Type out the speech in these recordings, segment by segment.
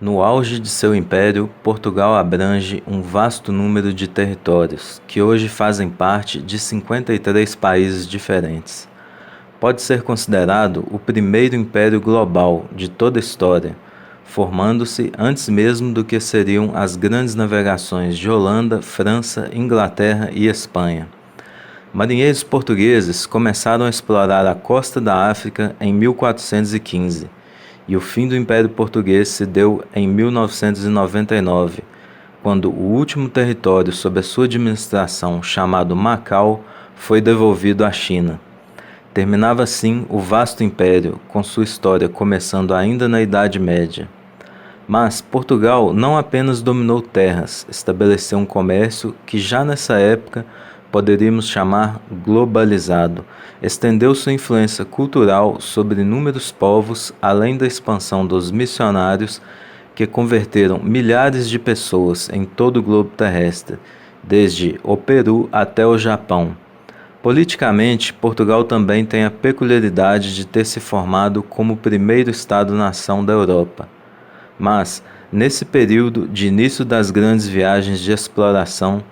No auge de seu império, Portugal abrange um vasto número de territórios, que hoje fazem parte de 53 países diferentes. Pode ser considerado o primeiro império global de toda a história, formando-se antes mesmo do que seriam as grandes navegações de Holanda, França, Inglaterra e Espanha. Marinheiros portugueses começaram a explorar a costa da África em 1415, e o fim do Império Português se deu em 1999, quando o último território sob a sua administração, chamado Macau, foi devolvido à China. Terminava assim o vasto império, com sua história começando ainda na Idade Média. Mas Portugal não apenas dominou terras, estabeleceu um comércio que já nessa época poderíamos chamar globalizado, estendeu sua influência cultural sobre inúmeros povos, além da expansão dos missionários que converteram milhares de pessoas em todo o globo terrestre, desde o Peru até o Japão. Politicamente, Portugal também tem a peculiaridade de ter se formado como o primeiro Estado-nação da Europa. Mas, nesse período de início das grandes viagens de exploração,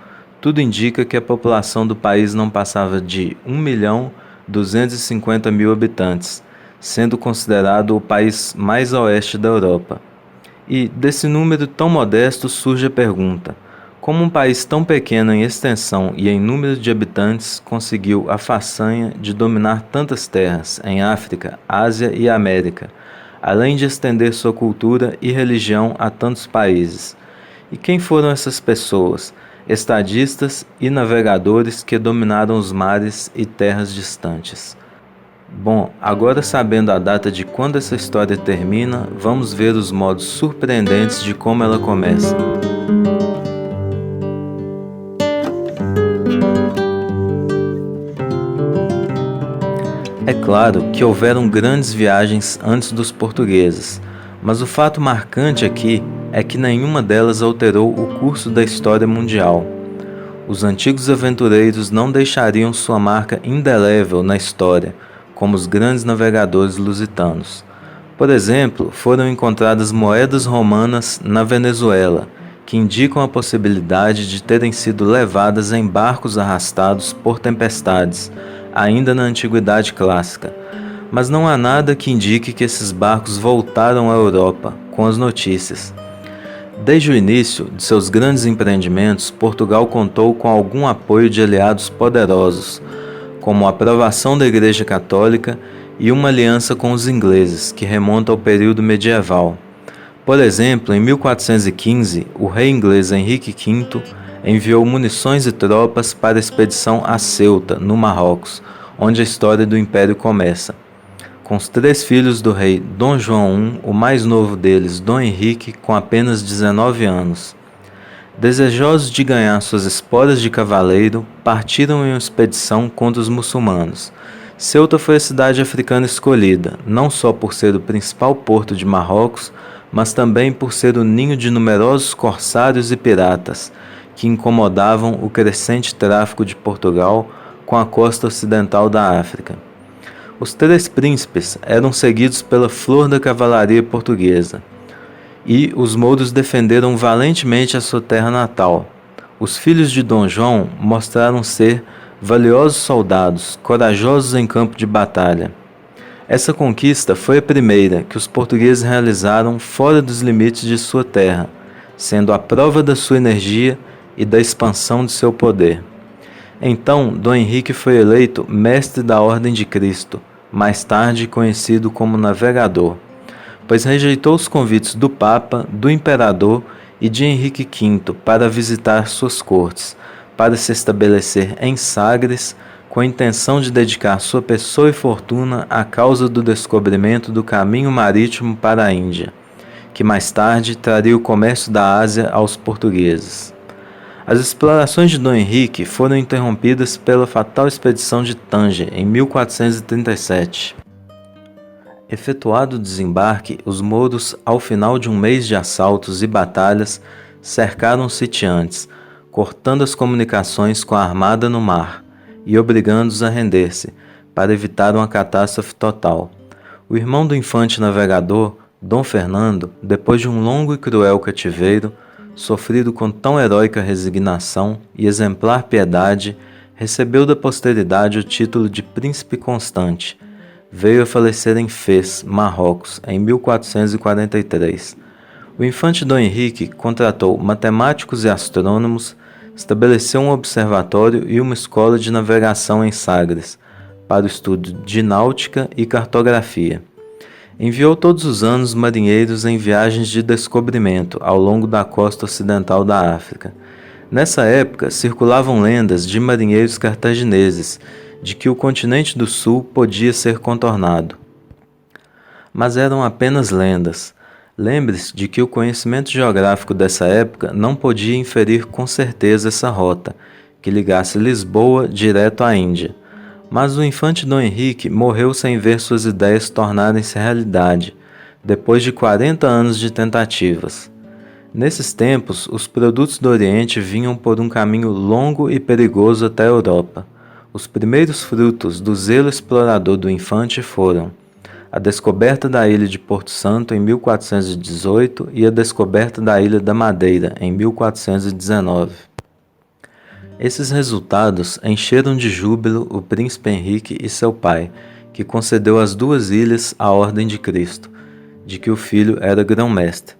tudo indica que a população do país não passava de 1.250.000 habitantes, sendo considerado o país mais a oeste da Europa. E, desse número tão modesto, surge a pergunta: como um país tão pequeno em extensão e em número de habitantes conseguiu a façanha de dominar tantas terras em África, Ásia e América, além de estender sua cultura e religião a tantos países? E quem foram essas pessoas, estadistas e navegadores que dominaram os mares e terras distantes? Bom, agora sabendo a data de quando essa história termina, vamos ver os modos surpreendentes de como ela começa. É claro que houveram grandes viagens antes dos portugueses, mas o fato marcante aqui é que nenhuma delas alterou o curso da história mundial. Os antigos aventureiros não deixariam sua marca indelével na história, como os grandes navegadores lusitanos. Por exemplo, foram encontradas moedas romanas na Venezuela, que indicam a possibilidade de terem sido levadas em barcos arrastados por tempestades, ainda na Antiguidade Clássica. Mas não há nada que indique que esses barcos voltaram à Europa com as notícias. Desde o início de seus grandes empreendimentos, Portugal contou com algum apoio de aliados poderosos, como a aprovação da Igreja Católica e uma aliança com os ingleses, que remonta ao período medieval. Por exemplo, em 1415, o rei inglês Henrique V enviou munições e tropas para a expedição a Ceuta, no Marrocos, onde a história do império começa. Com os 3 filhos do rei Dom João I, o mais novo deles, Dom Henrique, com apenas 19 anos. Desejosos de ganhar suas esporas de cavaleiro, partiram em uma expedição contra os muçulmanos. Ceuta foi a cidade africana escolhida, não só por ser o principal porto de Marrocos, mas também por ser o ninho de numerosos corsários e piratas, que incomodavam o crescente tráfico de Portugal com a costa ocidental da África. Os 3 príncipes eram seguidos pela flor da cavalaria portuguesa, e os mouros defenderam valentemente a sua terra natal. Os filhos de Dom João mostraram ser valiosos soldados, corajosos em campo de batalha. Essa conquista foi a primeira que os portugueses realizaram fora dos limites de sua terra, sendo a prova da sua energia e da expansão de seu poder. Então, Dom Henrique foi eleito mestre da Ordem de Cristo, mais tarde conhecido como navegador, pois rejeitou os convites do Papa, do Imperador e de Henrique V para visitar suas cortes, para se estabelecer em Sagres, com a intenção de dedicar sua pessoa e fortuna à causa do descobrimento do caminho marítimo para a Índia, que mais tarde traria o comércio da Ásia aos portugueses. As explorações de Dom Henrique foram interrompidas pela fatal expedição de Tanger, em 1437. Efetuado o desembarque, os mouros, ao final de um mês de assaltos e batalhas, cercaram os sitiantes, cortando as comunicações com a armada no mar e obrigando-os a render-se, para evitar uma catástrofe total. O irmão do infante navegador, Dom Fernando, depois de um longo e cruel cativeiro, sofrido com tão heróica resignação e exemplar piedade, recebeu da posteridade o título de Príncipe Constante. Veio a falecer em Fez, Marrocos, em 1443. O infante Dom Henrique contratou matemáticos e astrônomos, estabeleceu um observatório e uma escola de navegação em Sagres, para o estudo de náutica e cartografia. Enviou todos os anos marinheiros em viagens de descobrimento ao longo da costa ocidental da África. Nessa época, circulavam lendas de marinheiros cartagineses de que o continente do sul podia ser contornado. Mas eram apenas lendas. Lembre-se de que o conhecimento geográfico dessa época não podia inferir com certeza essa rota, que ligasse Lisboa direto à Índia. Mas o infante Dom Henrique morreu sem ver suas ideias tornarem-se realidade, depois de 40 anos de tentativas. Nesses tempos, os produtos do Oriente vinham por um caminho longo e perigoso até a Europa. Os primeiros frutos do zelo explorador do infante foram a descoberta da ilha de Porto Santo em 1418 e a descoberta da ilha da Madeira em 1419. Esses resultados encheram de júbilo o príncipe Henrique e seu pai, que concedeu às duas ilhas a ordem de Cristo, de que o filho era grão-mestre.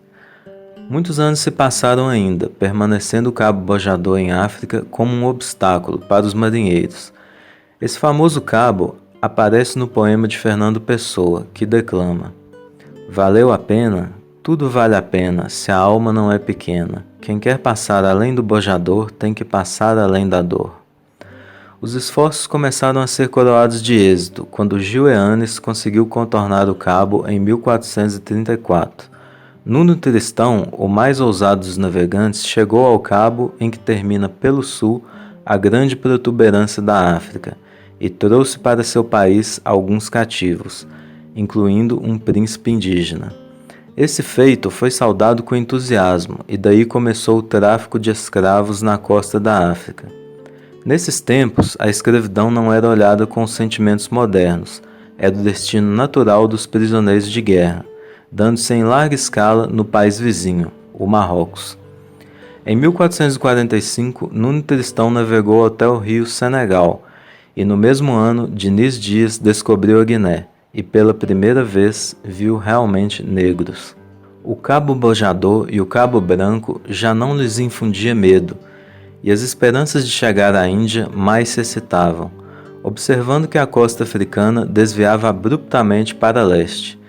Muitos anos se passaram ainda, permanecendo o Cabo Bojador em África como um obstáculo para os marinheiros. Esse famoso cabo aparece no poema de Fernando Pessoa, que declama: valeu a pena? Tudo vale a pena, se a alma não é pequena. Quem quer passar além do bojador tem que passar além da dor. Os esforços começaram a ser coroados de êxito quando Gil Eanes conseguiu contornar o cabo em 1434. Nuno Tristão, o mais ousado dos navegantes, chegou ao cabo em que termina pelo sul a grande protuberância da África e trouxe para seu país alguns cativos, incluindo um príncipe indígena. Esse feito foi saudado com entusiasmo e daí começou o tráfico de escravos na costa da África. Nesses tempos, a escravidão não era olhada com os sentimentos modernos, era o destino natural dos prisioneiros de guerra, dando-se em larga escala no país vizinho, o Marrocos. Em 1445, Nuno Tristão navegou até o rio Senegal, e no mesmo ano, Diniz Dias descobriu a Guiné, e pela primeira vez viu realmente negros. O Cabo Bojador e o Cabo Branco já não lhes infundia medo, e as esperanças de chegar à Índia mais se excitavam, observando que a costa africana desviava abruptamente para leste.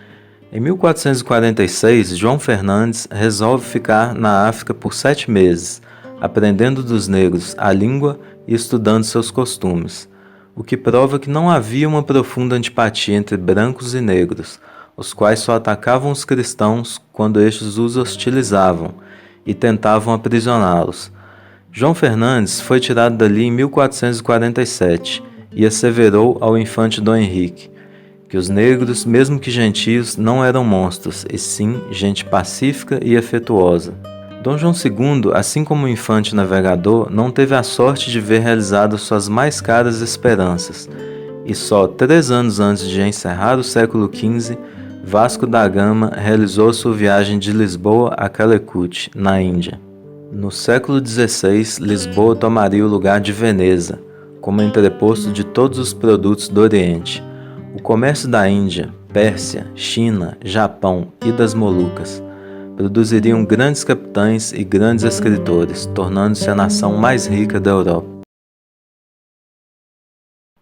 Em 1446, João Fernandes resolve ficar na África por 7 meses, aprendendo dos negros a língua e estudando seus costumes, o que prova que não havia uma profunda antipatia entre brancos e negros, os quais só atacavam os cristãos quando estes os hostilizavam e tentavam aprisioná-los. João Fernandes foi tirado dali em 1447 e asseverou ao infante Dom Henrique que os negros, mesmo que gentios, não eram monstros, e sim gente pacífica e afetuosa. Dom João II, assim como o infante navegador, não teve a sorte de ver realizadas suas mais caras esperanças, e só 3 anos antes de encerrar o século XV, Vasco da Gama realizou sua viagem de Lisboa a Calicut, na Índia. No século XVI, Lisboa tomaria o lugar de Veneza, como entreposto de todos os produtos do Oriente. O comércio da Índia, Pérsia, China, Japão e das Molucas produziriam grandes capitães e grandes escritores, tornando-se a nação mais rica da Europa.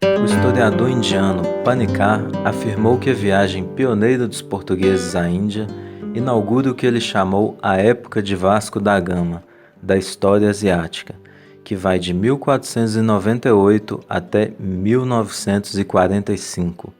O historiador indiano Panikkar afirmou que a viagem pioneira dos portugueses à Índia inaugura o que ele chamou a época de Vasco da Gama da história asiática, que vai de 1498 até 1945.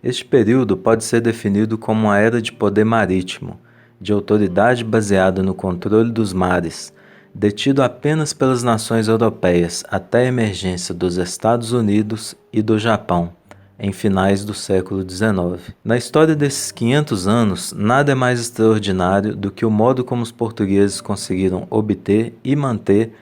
Este período pode ser definido como uma era de poder marítimo, de autoridade baseada no controle dos mares, detido apenas pelas nações europeias até a emergência dos Estados Unidos e do Japão, em finais do século XIX. Na história desses 500 anos, nada é mais extraordinário do que o modo como os portugueses conseguiram obter e manter,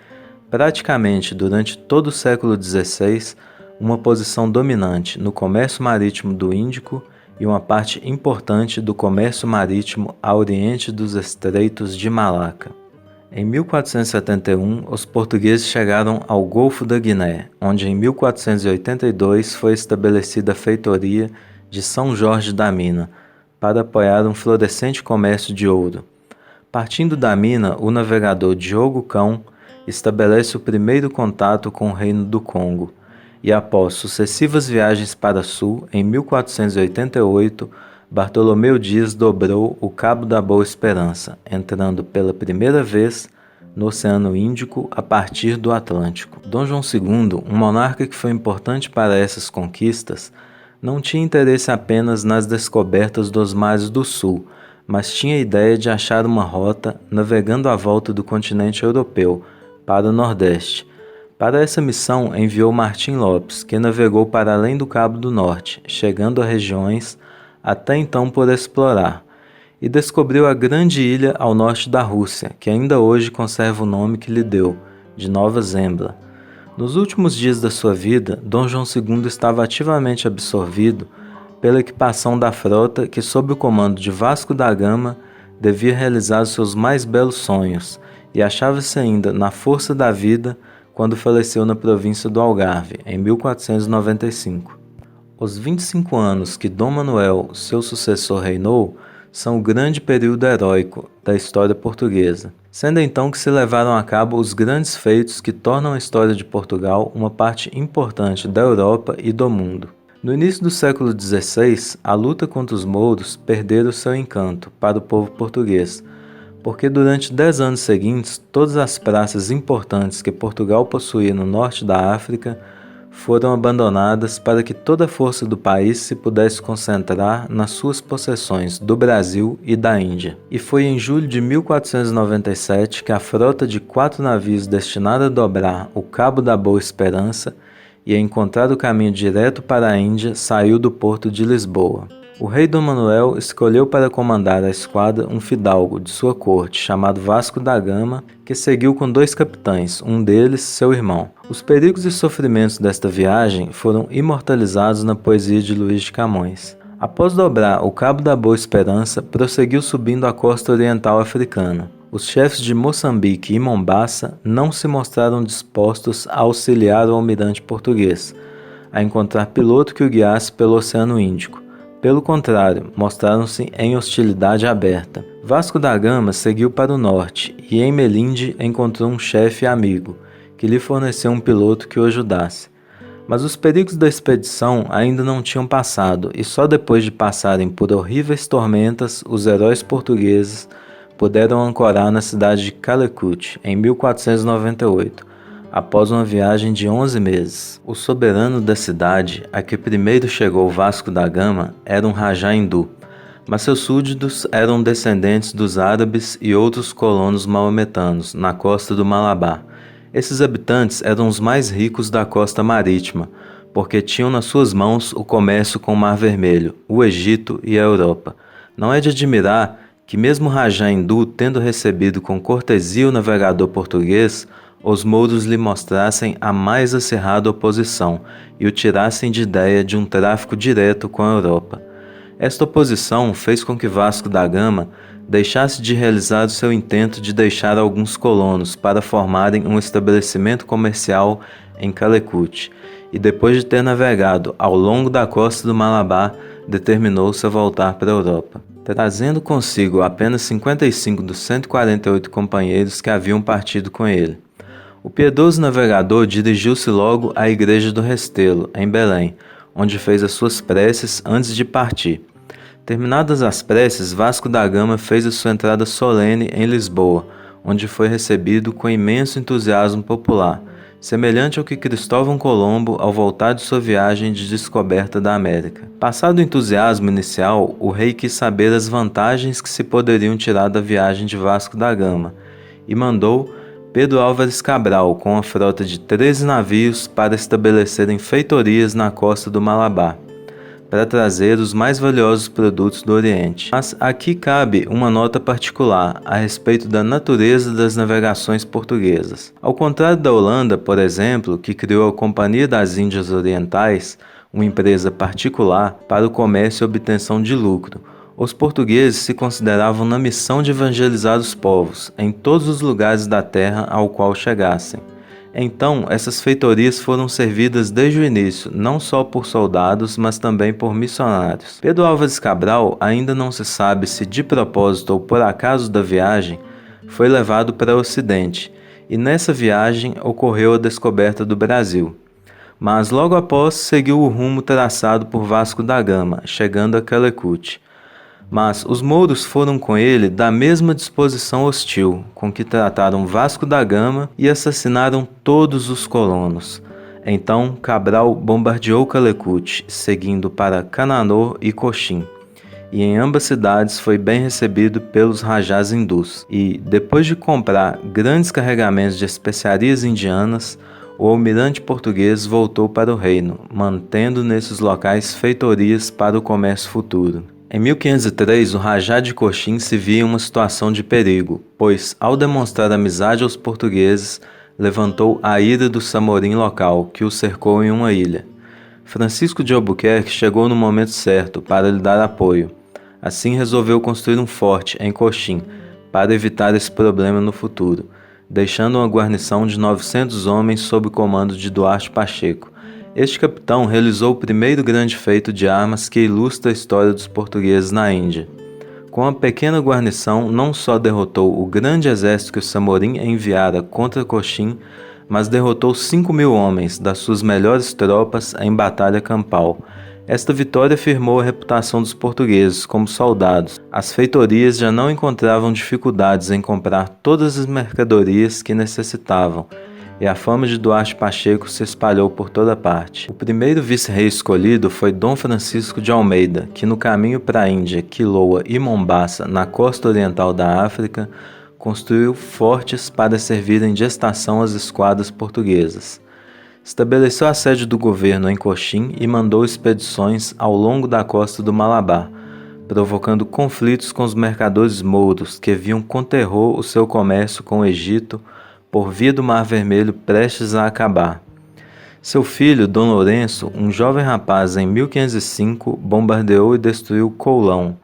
praticamente durante todo o século XVI, uma posição dominante no comércio marítimo do Índico e uma parte importante do comércio marítimo a oriente dos estreitos de Malaca. Em 1471, os portugueses chegaram ao Golfo da Guiné, onde em 1482 foi estabelecida a feitoria de São Jorge da Mina, para apoiar um florescente comércio de ouro. Partindo da mina, o navegador Diogo Cão estabelece o primeiro contato com o Reino do Congo, e após sucessivas viagens para sul, em 1488, Bartolomeu Dias dobrou o Cabo da Boa Esperança, entrando pela primeira vez no Oceano Índico a partir do Atlântico. Dom João II, um monarca que foi importante para essas conquistas, não tinha interesse apenas nas descobertas dos mares do sul, mas tinha a ideia de achar uma rota navegando à volta do continente europeu, para o Nordeste. Para essa missão enviou Martim Lopes, que navegou para além do Cabo do Norte, chegando a regiões até então por explorar, e descobriu a grande ilha ao norte da Rússia, que ainda hoje conserva o nome que lhe deu, de Nova Zembla. Nos últimos dias da sua vida, Dom João II estava ativamente absorvido pela equipação da frota que, sob o comando de Vasco da Gama, devia realizar seus mais belos sonhos, e achava-se ainda na força da vida quando faleceu na província do Algarve, em 1495. Os 25 anos que Dom Manuel, seu sucessor, reinou, são o grande período heróico da história portuguesa, sendo então que se levaram a cabo os grandes feitos que tornam a história de Portugal uma parte importante da Europa e do mundo. No início do século XVI, a luta contra os mouros perdera seu encanto para o povo português, porque durante 10 anos seguintes, todas as praças importantes que Portugal possuía no norte da África foram abandonadas para que toda a força do país se pudesse concentrar nas suas possessões do Brasil e da Índia. E foi em julho de 1497 que a frota de 4 navios destinada a dobrar o Cabo da Boa Esperança e a encontrar o caminho direto para a Índia saiu do porto de Lisboa. O rei Dom Manuel escolheu para comandar a esquadra um fidalgo de sua corte, chamado Vasco da Gama, que seguiu com 2 capitães, um deles seu irmão. Os perigos e sofrimentos desta viagem foram imortalizados na poesia de Luís de Camões. Após dobrar o Cabo da Boa Esperança, prosseguiu subindo a costa oriental africana. Os chefes de Moçambique e Mombaça não se mostraram dispostos a auxiliar o almirante português a encontrar piloto que o guiasse pelo Oceano Índico. Pelo contrário, mostraram-se em hostilidade aberta. Vasco da Gama seguiu para o norte e em Melinde encontrou um chefe amigo, que lhe forneceu um piloto que o ajudasse. Mas os perigos da expedição ainda não tinham passado, e só depois de passarem por horríveis tormentas, os heróis portugueses puderam ancorar na cidade de Calicut, em 1498, após uma viagem de 11 meses. O soberano da cidade, a que primeiro chegou Vasco da Gama, era um rajá hindu, mas seus súditos eram descendentes dos árabes e outros colonos maometanos na costa do Malabar. Esses habitantes eram os mais ricos da costa marítima, porque tinham nas suas mãos o comércio com o Mar Vermelho, o Egito e a Europa. Não é de admirar que mesmo o rajá hindu, tendo recebido com cortesia o navegador português, os mouros lhe mostrassem a mais acirrada oposição e o tirassem de ideia de um tráfico direto com a Europa. Esta oposição fez com que Vasco da Gama deixasse de realizar o seu intento de deixar alguns colonos para formarem um estabelecimento comercial em Calicut, e depois de ter navegado ao longo da costa do Malabar, determinou-se a voltar para a Europa, trazendo consigo apenas 55 dos 148 companheiros que haviam partido com ele. O piedoso navegador dirigiu-se logo à igreja do Restelo, em Belém, onde fez as suas preces antes de partir. Terminadas as preces, Vasco da Gama fez a sua entrada solene em Lisboa, onde foi recebido com imenso entusiasmo popular, semelhante ao que Cristóvão Colombo ao voltar de sua viagem de descoberta da América. Passado o entusiasmo inicial, o rei quis saber as vantagens que se poderiam tirar da viagem de Vasco da Gama, e mandou Pedro Álvares Cabral com a frota de 13 navios para estabelecerem feitorias na costa do Malabar, para trazer os mais valiosos produtos do Oriente. Mas aqui cabe uma nota particular a respeito da natureza das navegações portuguesas. Ao contrário da Holanda, por exemplo, que criou a Companhia das Índias Orientais, uma empresa particular, para o comércio e obtenção de lucro. Os portugueses se consideravam na missão de evangelizar os povos, em todos os lugares da terra ao qual chegassem. Então, essas feitorias foram servidas desde o início, não só por soldados, mas também por missionários. Pedro Álvares Cabral, ainda não se sabe se de propósito ou por acaso da viagem, foi levado para o Ocidente, e nessa viagem ocorreu a descoberta do Brasil. Mas logo após seguiu o rumo traçado por Vasco da Gama, chegando a Calecut. Mas os mouros foram com ele da mesma disposição hostil com que trataram Vasco da Gama e assassinaram todos os colonos. Então Cabral bombardeou Calecut, seguindo para Cananô e Coxim, e em ambas cidades foi bem recebido pelos rajás hindus. E, depois de comprar grandes carregamentos de especiarias indianas, o almirante português voltou para o reino, mantendo nesses locais feitorias para o comércio futuro. Em 1503, o Rajá de Coxim se via em uma situação de perigo, pois, ao demonstrar amizade aos portugueses, levantou a ira do Samorim local, que o cercou em uma ilha. Francisco de Albuquerque chegou no momento certo para lhe dar apoio. Assim resolveu construir um forte em Coxim, para evitar esse problema no futuro, deixando uma guarnição de 900 homens sob o comando de Duarte Pacheco. Este capitão realizou o primeiro grande feito de armas que ilustra a história dos portugueses na Índia. Com a pequena guarnição, não só derrotou o grande exército que o Samorim enviara contra Coxim, mas derrotou 5.000 homens das suas melhores tropas em batalha campal. Esta vitória firmou a reputação dos portugueses como soldados. As feitorias já não encontravam dificuldades em comprar todas as mercadorias que necessitavam, e a fama de Duarte Pacheco se espalhou por toda parte. O primeiro vice-rei escolhido foi Dom Francisco de Almeida, que no caminho para a Índia, Quiloa e Mombaça, na costa oriental da África, construiu fortes para servirem de estação às esquadras portuguesas. Estabeleceu a sede do governo em Coxim e mandou expedições ao longo da costa do Malabar, provocando conflitos com os mercadores mouros que viam com terror o seu comércio com o Egito por via do Mar Vermelho prestes a acabar. Seu filho, Dom Lourenço, um jovem rapaz em 1505, bombardeou e destruiu Coulão.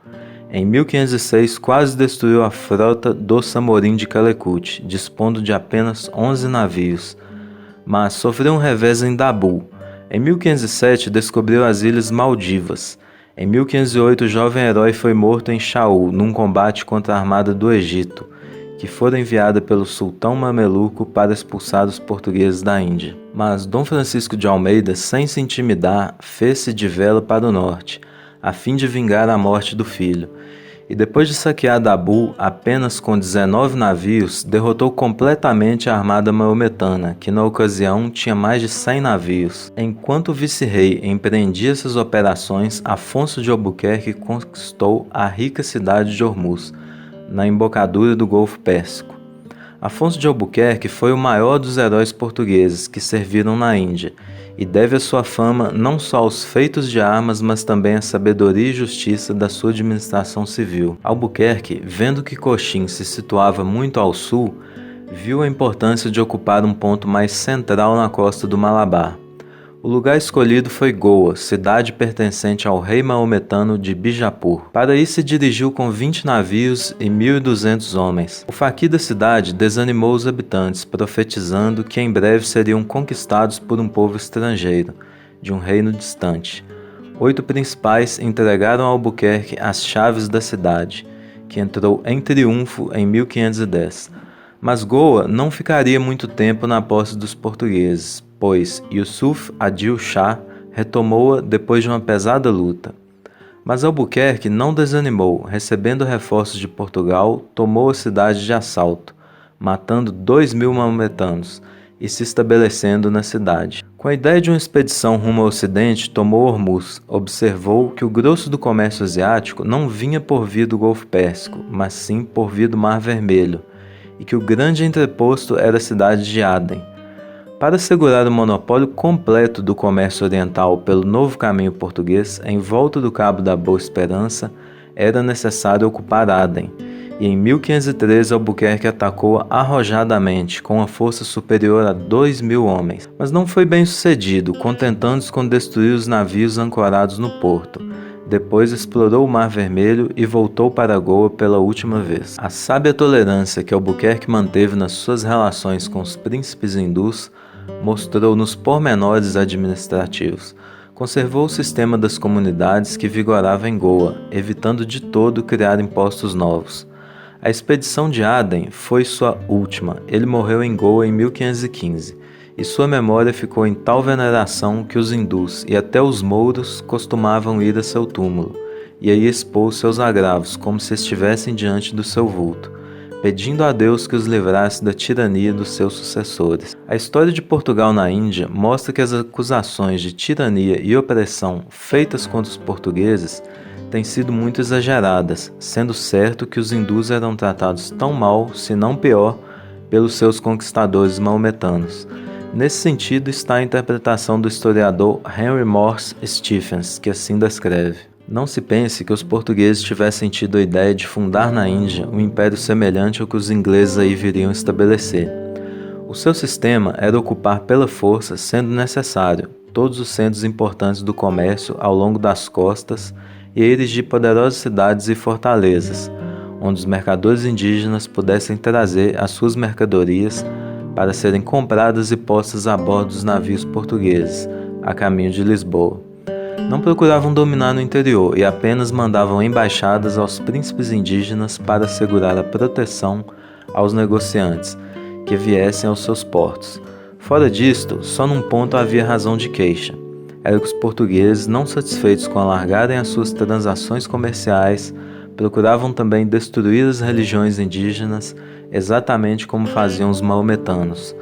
Em 1506, quase destruiu a frota do Samorim de Calecut, dispondo de apenas 11 navios, mas sofreu um revés em Dabu. Em 1507, descobriu as Ilhas Maldivas. Em 1508, o jovem herói foi morto em Shaul, num combate contra a armada do Egito, que fora enviada pelo sultão mameluco para expulsar os portugueses da Índia. Mas Dom Francisco de Almeida, sem se intimidar, fez-se de vela para o norte, a fim de vingar a morte do filho. E depois de saquear Dabu, apenas com 19 navios, derrotou completamente a armada maometana, que na ocasião tinha mais de 100 navios. Enquanto o vice-rei empreendia essas operações, Afonso de Albuquerque conquistou a rica cidade de Ormuz, na embocadura do Golfo Pérsico. Afonso de Albuquerque foi o maior dos heróis portugueses que serviram na Índia, e deve a sua fama não só aos feitos de armas, mas também à sabedoria e justiça da sua administração civil. Albuquerque, vendo que Coxim se situava muito ao sul, viu a importância de ocupar um ponto mais central na costa do Malabar. O lugar escolhido foi Goa, cidade pertencente ao rei maometano de Bijapur. Para isso se dirigiu com 20 navios e 1.200 homens. O faqui da cidade desanimou os habitantes, profetizando que em breve seriam conquistados por um povo estrangeiro, de um reino distante. 8 principais entregaram a Albuquerque as chaves da cidade, que entrou em triunfo em 1510. Mas Goa não ficaria muito tempo na posse dos portugueses, pois Yusuf Adil Shah retomou-a depois de uma pesada luta. Mas Albuquerque não desanimou, recebendo reforços de Portugal, tomou a cidade de assalto, matando 2.000 maometanos e se estabelecendo na cidade. Com a ideia de uma expedição rumo ao ocidente, tomou Ormuz. Observou que o grosso do comércio asiático não vinha por via do Golfo Pérsico, mas sim por via do Mar Vermelho, e que o grande entreposto era a cidade de Aden. Para assegurar o monopólio completo do comércio oriental pelo novo caminho português, em volta do Cabo da Boa Esperança, era necessário ocupar Aden, e em 1513 Albuquerque atacou arrojadamente, com uma força superior a 2.000 homens, mas não foi bem sucedido, contentando-se com destruir os navios ancorados no porto. Depois explorou o Mar Vermelho e voltou para Goa pela última vez. A sábia tolerância que Albuquerque manteve nas suas relações com os príncipes hindus mostrou nos pormenores administrativos. Conservou o sistema das comunidades que vigorava em Goa, evitando de todo criar impostos novos. A expedição de Aden foi sua última. Ele morreu em Goa em 1515. E sua memória ficou em tal veneração que os hindus e até os mouros costumavam ir a seu túmulo, e aí expor seus agravos, como se estivessem diante do seu vulto, pedindo a Deus que os livrasse da tirania dos seus sucessores. A história de Portugal na Índia mostra que as acusações de tirania e opressão feitas contra os portugueses têm sido muito exageradas, sendo certo que os hindus eram tratados tão mal, se não pior, pelos seus conquistadores maometanos. Nesse sentido está a interpretação do historiador Henry Morse Stephens, que assim descreve: não se pense que os portugueses tivessem tido a ideia de fundar na Índia um império semelhante ao que os ingleses aí viriam estabelecer. O seu sistema era ocupar pela força, sendo necessário, todos os centros importantes do comércio ao longo das costas e erigir poderosas cidades e fortalezas, onde os mercadores indígenas pudessem trazer as suas mercadorias para serem compradas e postas a bordo dos navios portugueses, a caminho de Lisboa. Não procuravam dominar no interior e apenas mandavam embaixadas aos príncipes indígenas para assegurar a proteção aos negociantes que viessem aos seus portos. Fora disto, só num ponto havia razão de queixa. Era que os portugueses, não satisfeitos com alargarem as suas transações comerciais, procuravam também destruir as religiões indígenas, exatamente como faziam os maometanos,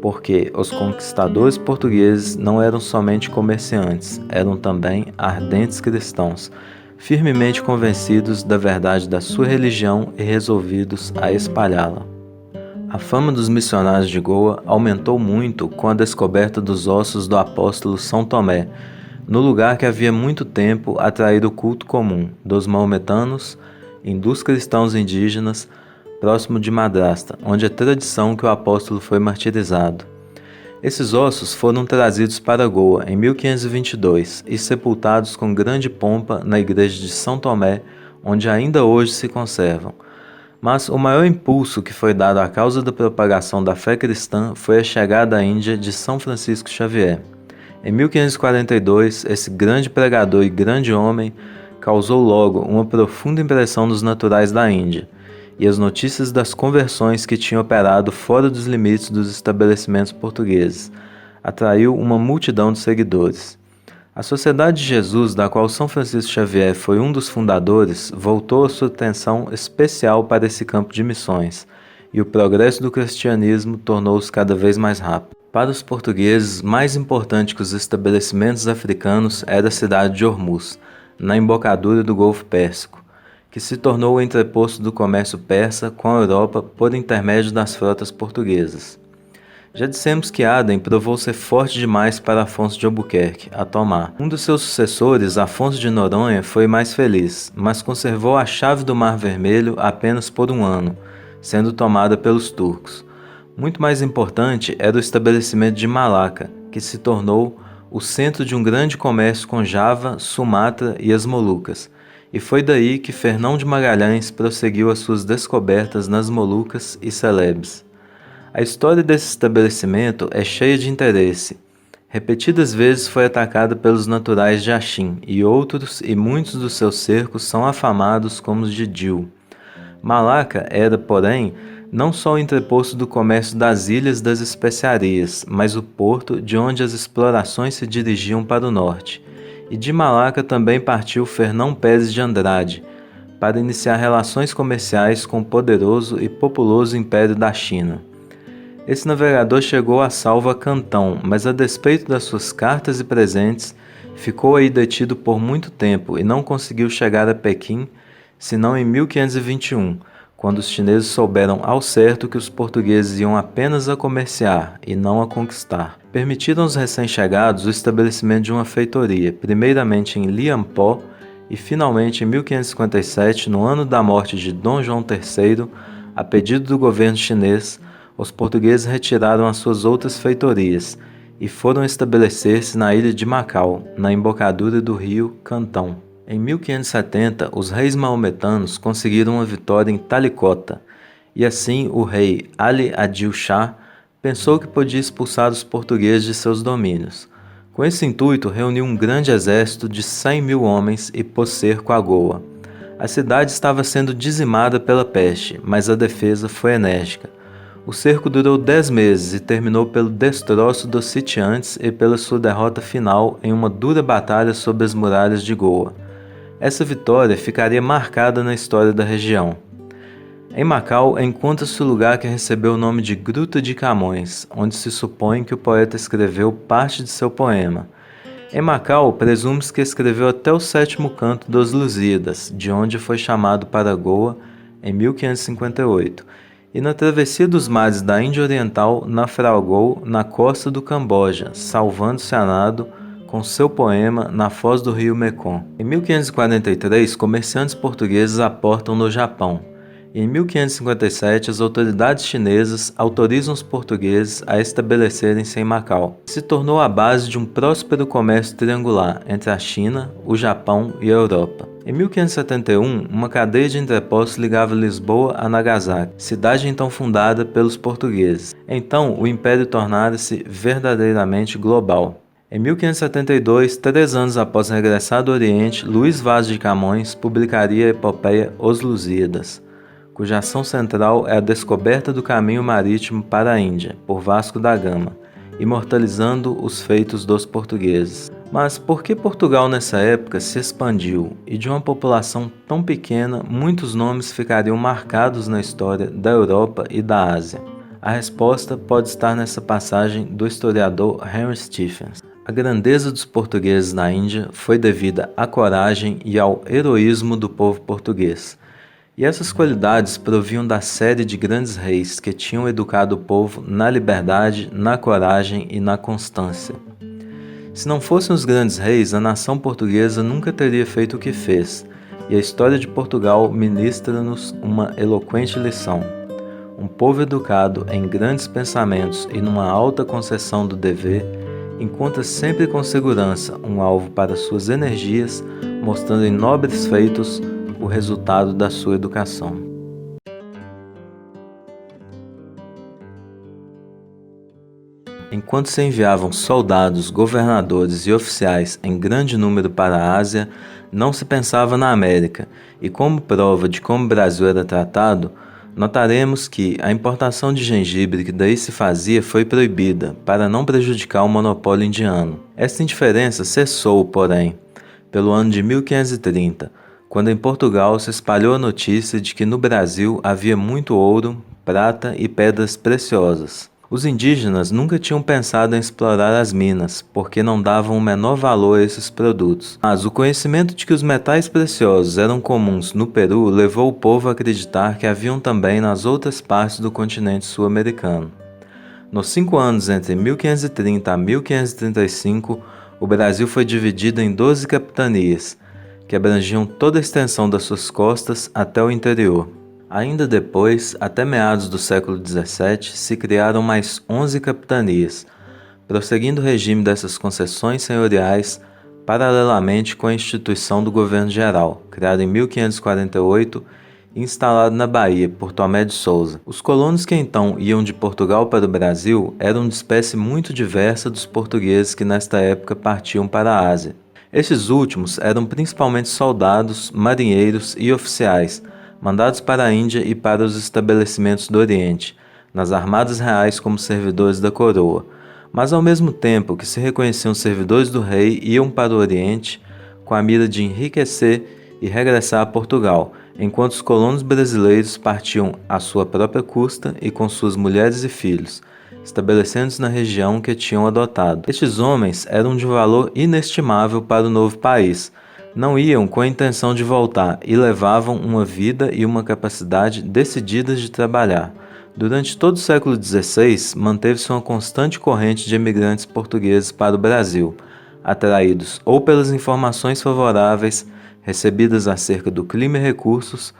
porque os conquistadores portugueses não eram somente comerciantes, eram também ardentes cristãos, firmemente convencidos da verdade da sua religião e resolvidos a espalhá-la. A fama dos missionários de Goa aumentou muito com a descoberta dos ossos do apóstolo São Tomé, no lugar que havia muito tempo atraído o culto comum dos maometanos, hindus cristãos indígenas, próximo de Madrasta, onde é tradição que o apóstolo foi martirizado. Esses ossos foram trazidos para Goa em 1522 e sepultados com grande pompa na igreja de São Tomé, onde ainda hoje se conservam. Mas o maior impulso que foi dado à causa da propagação da fé cristã foi a chegada à Índia de São Francisco Xavier. Em 1542, esse grande pregador e grande homem causou logo uma profunda impressão nos naturais da Índia, e as notícias das conversões que tinham operado fora dos limites dos estabelecimentos portugueses atraiu uma multidão de seguidores. A Sociedade de Jesus, da qual São Francisco Xavier foi um dos fundadores, voltou a sua atenção especial para esse campo de missões, e o progresso do cristianismo tornou-se cada vez mais rápido. Para os portugueses, mais importante que os estabelecimentos africanos era a cidade de Hormuz, na embocadura do Golfo Pérsico, que se tornou o entreposto do comércio persa com a Europa por intermédio das frotas portuguesas. Já dissemos que Aden provou ser forte demais para Afonso de Albuquerque a tomar. Um dos seus sucessores, Afonso de Noronha, foi mais feliz, mas conservou a chave do Mar Vermelho apenas por um ano, sendo tomada pelos turcos. Muito mais importante era o estabelecimento de Malaca, que se tornou o centro de um grande comércio com Java, Sumatra e as Molucas, e foi daí que Fernão de Magalhães prosseguiu as suas descobertas nas Molucas e Celebes. A história desse estabelecimento é cheia de interesse. Repetidas vezes foi atacada pelos naturais de Axim, e outros e muitos dos seus cercos são afamados como os de Dil. Malaca era, porém, não só o entreposto do comércio das ilhas das especiarias, mas o porto de onde as explorações se dirigiam para o norte. E de Malaca também partiu Fernão Pérez de Andrade, para iniciar relações comerciais com o poderoso e populoso Império da China. Esse navegador chegou a salvo a Cantão, mas a despeito das suas cartas e presentes, ficou aí detido por muito tempo e não conseguiu chegar a Pequim, senão em 1521, quando os chineses souberam ao certo que os portugueses iam apenas a comerciar e não a conquistar. Permitiram aos recém-chegados o estabelecimento de uma feitoria, primeiramente em Liampó e finalmente em 1557, no ano da morte de Dom João III, a pedido do governo chinês, os portugueses retiraram as suas outras feitorias e foram estabelecer-se na ilha de Macau, na embocadura do rio Cantão. Em 1570, os reis maometanos conseguiram uma vitória em Talicota, e assim o rei Ali Adil Shah pensou que podia expulsar os portugueses de seus domínios. Com esse intuito, reuniu um grande exército de 100.000 homens e pôs cerco a Goa. A cidade estava sendo dizimada pela peste, mas a defesa foi enérgica. O cerco durou 10 meses e terminou pelo destroço dos sitiantes e pela sua derrota final em uma dura batalha sob as muralhas de Goa. Essa vitória ficaria marcada na história da região. Em Macau encontra-se o lugar que recebeu o nome de Gruta de Camões, onde se supõe que o poeta escreveu parte de seu poema. Em Macau, presume-se que escreveu até o 7º canto dos Lusíadas, de onde foi chamado para Goa em 1558, e na travessia dos mares da Índia Oriental naufragou na costa do Camboja, salvando-se a nado com seu poema na foz do rio Mekong. Em 1543, comerciantes portugueses aportam no Japão. E em 1557, as autoridades chinesas autorizam os portugueses a estabelecerem-se em Macau. Se tornou a base de um próspero comércio triangular entre a China, o Japão e a Europa. Em 1571, uma cadeia de entrepostos ligava Lisboa a Nagasaki, cidade então fundada pelos portugueses. Então, o império tornara-se verdadeiramente global. Em 1572, 3 anos após regressar do Oriente, Luís Vaz de Camões publicaria a epopeia Os Lusíadas, cuja ação central é a descoberta do caminho marítimo para a Índia, por Vasco da Gama, imortalizando os feitos dos portugueses. Mas por que Portugal nessa época se expandiu e de uma população tão pequena muitos nomes ficariam marcados na história da Europa e da Ásia? A resposta pode estar nessa passagem do historiador Henry Stephens. A grandeza dos portugueses na Índia foi devida à coragem e ao heroísmo do povo português. E essas qualidades provinham da série de grandes reis que tinham educado o povo na liberdade, na coragem e na constância. Se não fossem os grandes reis, a nação portuguesa nunca teria feito o que fez, e a história de Portugal ministra-nos uma eloquente lição. Um povo educado em grandes pensamentos e numa alta concepção do dever, encontra sempre com segurança um alvo para suas energias, mostrando em nobres feitos o resultado da sua educação. Enquanto se enviavam soldados, governadores e oficiais em grande número para a Ásia, não se pensava na América, e como prova de como o Brasil era tratado, notaremos que a importação de gengibre que daí se fazia foi proibida, para não prejudicar o monopólio indiano. Esta indiferença cessou, porém, pelo ano de 1530, quando em Portugal se espalhou a notícia de que no Brasil havia muito ouro, prata e pedras preciosas. Os indígenas nunca tinham pensado em explorar as minas, porque não davam o menor valor a esses produtos. Mas o conhecimento de que os metais preciosos eram comuns no Peru levou o povo a acreditar que haviam também nas outras partes do continente sul-americano. Nos 5 anos entre 1530 a 1535, o Brasil foi dividido em 12 capitanias, que abrangiam toda a extensão das suas costas até o interior. Ainda depois, até meados do século XVII, se criaram mais 11 capitanias, prosseguindo o regime dessas concessões senhoriais paralelamente com a instituição do governo geral, criado em 1548 e instalado na Bahia por Tomé de Souza. Os colonos que então iam de Portugal para o Brasil eram de espécie muito diversa dos portugueses que nesta época partiam para a Ásia. Estes últimos eram principalmente soldados, marinheiros e oficiais, mandados para a Índia e para os estabelecimentos do Oriente, nas armadas reais como servidores da coroa, mas ao mesmo tempo que se reconheciam servidores do rei, iam para o Oriente com a mira de enriquecer e regressar a Portugal, enquanto os colonos brasileiros partiam à sua própria custa e com suas mulheres e filhos, estabelecendo-se na região que tinham adotado. Estes homens eram de valor inestimável para o novo país. Não iam com a intenção de voltar e levavam uma vida e uma capacidade decididas de trabalhar. Durante todo o século XVI, manteve-se uma constante corrente de imigrantes portugueses para o Brasil, atraídos ou pelas informações favoráveis, recebidas acerca do clima e recursos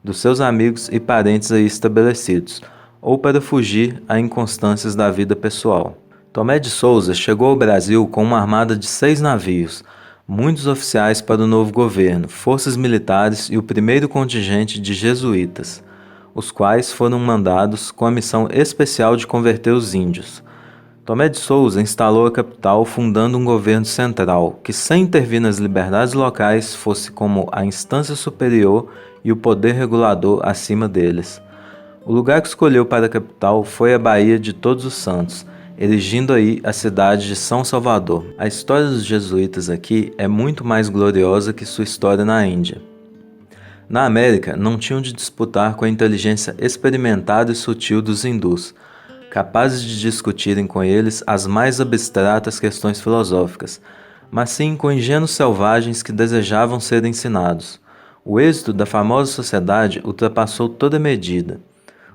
dos seus amigos e parentes aí estabelecidos, ou para fugir a inconstâncias da vida pessoal. Tomé de Souza chegou ao Brasil com uma armada de 6 navios, muitos oficiais para o novo governo, forças militares e o primeiro contingente de jesuítas, os quais foram mandados com a missão especial de converter os índios. Tomé de Souza instalou a capital fundando um governo central que, sem intervir nas liberdades locais, fosse como a instância superior e o poder regulador acima deles. O lugar que escolheu para a capital foi a Baía de Todos os Santos, erigindo aí a cidade de São Salvador. A história dos jesuítas aqui é muito mais gloriosa que sua história na Índia. Na América, não tinham de disputar com a inteligência experimentada e sutil dos hindus, capazes de discutirem com eles as mais abstratas questões filosóficas, mas sim com ingênuos selvagens que desejavam ser ensinados. O êxito da famosa sociedade ultrapassou toda medida.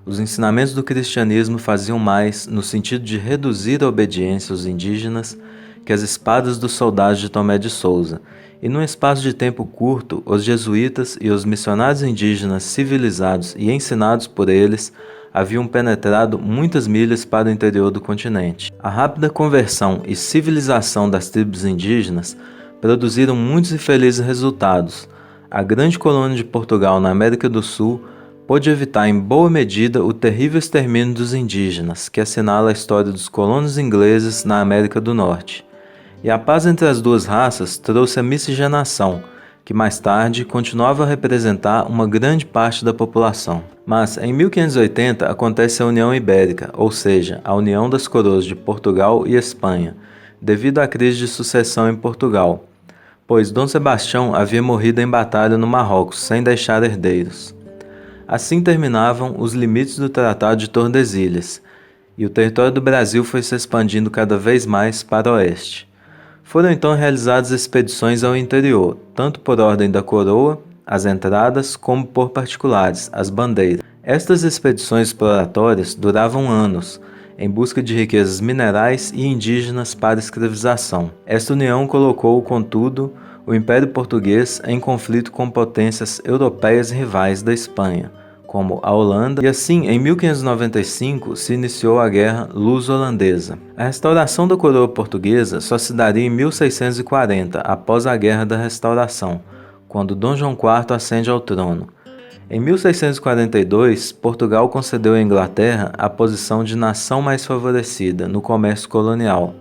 Os ensinamentos do cristianismo faziam mais no sentido de reduzir a obediência aos indígenas que as espadas dos soldados de Tomé de Souza, e num espaço de tempo curto, os jesuítas e os missionários indígenas civilizados e ensinados por eles haviam penetrado muitas milhas para o interior do continente. A rápida conversão e civilização das tribos indígenas produziram muitos e felizes resultados. A grande colônia de Portugal na América do Sul pôde evitar em boa medida o terrível extermínio dos indígenas, que assinala a história dos colonos ingleses na América do Norte. E a paz entre as duas raças trouxe a miscigenação, que mais tarde continuava a representar uma grande parte da população. Mas em 1580 acontece a União Ibérica, ou seja, a união das coroas de Portugal e Espanha, devido à crise de sucessão em Portugal, pois Dom Sebastião havia morrido em batalha no Marrocos, sem deixar herdeiros. Assim terminavam os limites do Tratado de Tordesilhas, e o território do Brasil foi se expandindo cada vez mais para o oeste. Foram então realizadas expedições ao interior, tanto por ordem da coroa, as entradas, como por particulares, as bandeiras. Estas expedições exploratórias duravam anos, em busca de riquezas minerais e indígenas para escravização. Esta união colocou, contudo, o Império Português em conflito com potências europeias rivais da Espanha, como a Holanda, e assim, em 1595, se iniciou a Guerra Luso-Holandesa. A restauração da coroa portuguesa só se daria em 1640, após a Guerra da Restauração, quando Dom João IV ascende ao trono. Em 1642, Portugal concedeu à Inglaterra a posição de nação mais favorecida no comércio colonial.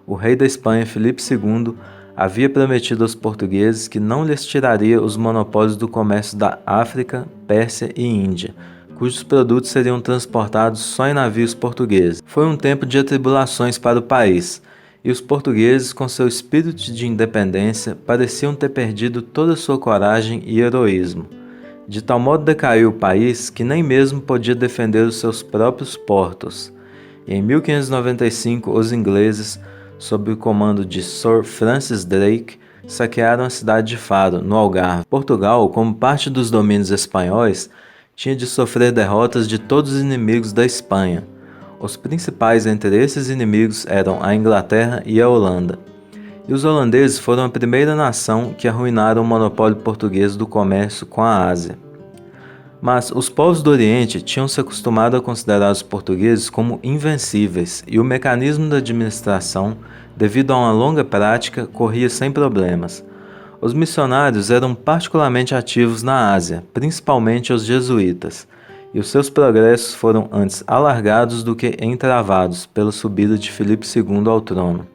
O rei da Espanha, Filipe II, havia prometido aos portugueses que não lhes tiraria os monopólios do comércio da África, Pérsia e Índia, cujos produtos seriam transportados só em navios portugueses. Foi um tempo de atribulações para o país, e os portugueses, com seu espírito de independência, pareciam ter perdido toda sua coragem e heroísmo. De tal modo decaiu o país que nem mesmo podia defender os seus próprios portos. E em 1595, os ingleses, sob o comando de Sir Francis Drake, saquearam a cidade de Faro, no Algarve. Portugal, como parte dos domínios espanhóis, tinha de sofrer derrotas de todos os inimigos da Espanha. Os principais entre esses inimigos eram a Inglaterra e a Holanda. E os holandeses foram a primeira nação que arruinaram o monopólio português do comércio com a Ásia. Mas os povos do Oriente tinham se acostumado a considerar os portugueses como invencíveis, e o mecanismo da administração, devido a uma longa prática, corria sem problemas. Os missionários eram particularmente ativos na Ásia, principalmente os jesuítas, e os seus progressos foram antes alargados do que entravados pela subida de Filipe II ao trono.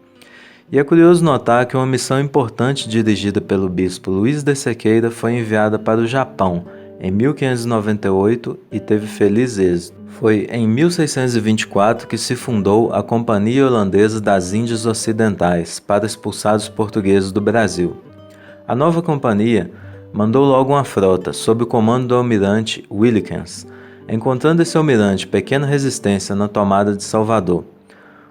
E é curioso notar que uma missão importante dirigida pelo bispo Luís de Sequeira foi enviada para o Japão em 1598 e teve feliz êxito. Foi em 1624 que se fundou a Companhia Holandesa das Índias Ocidentais para expulsar os portugueses do Brasil. A nova companhia mandou logo uma frota sob o comando do almirante Wilkins, encontrando esse almirante pequena resistência na tomada de Salvador.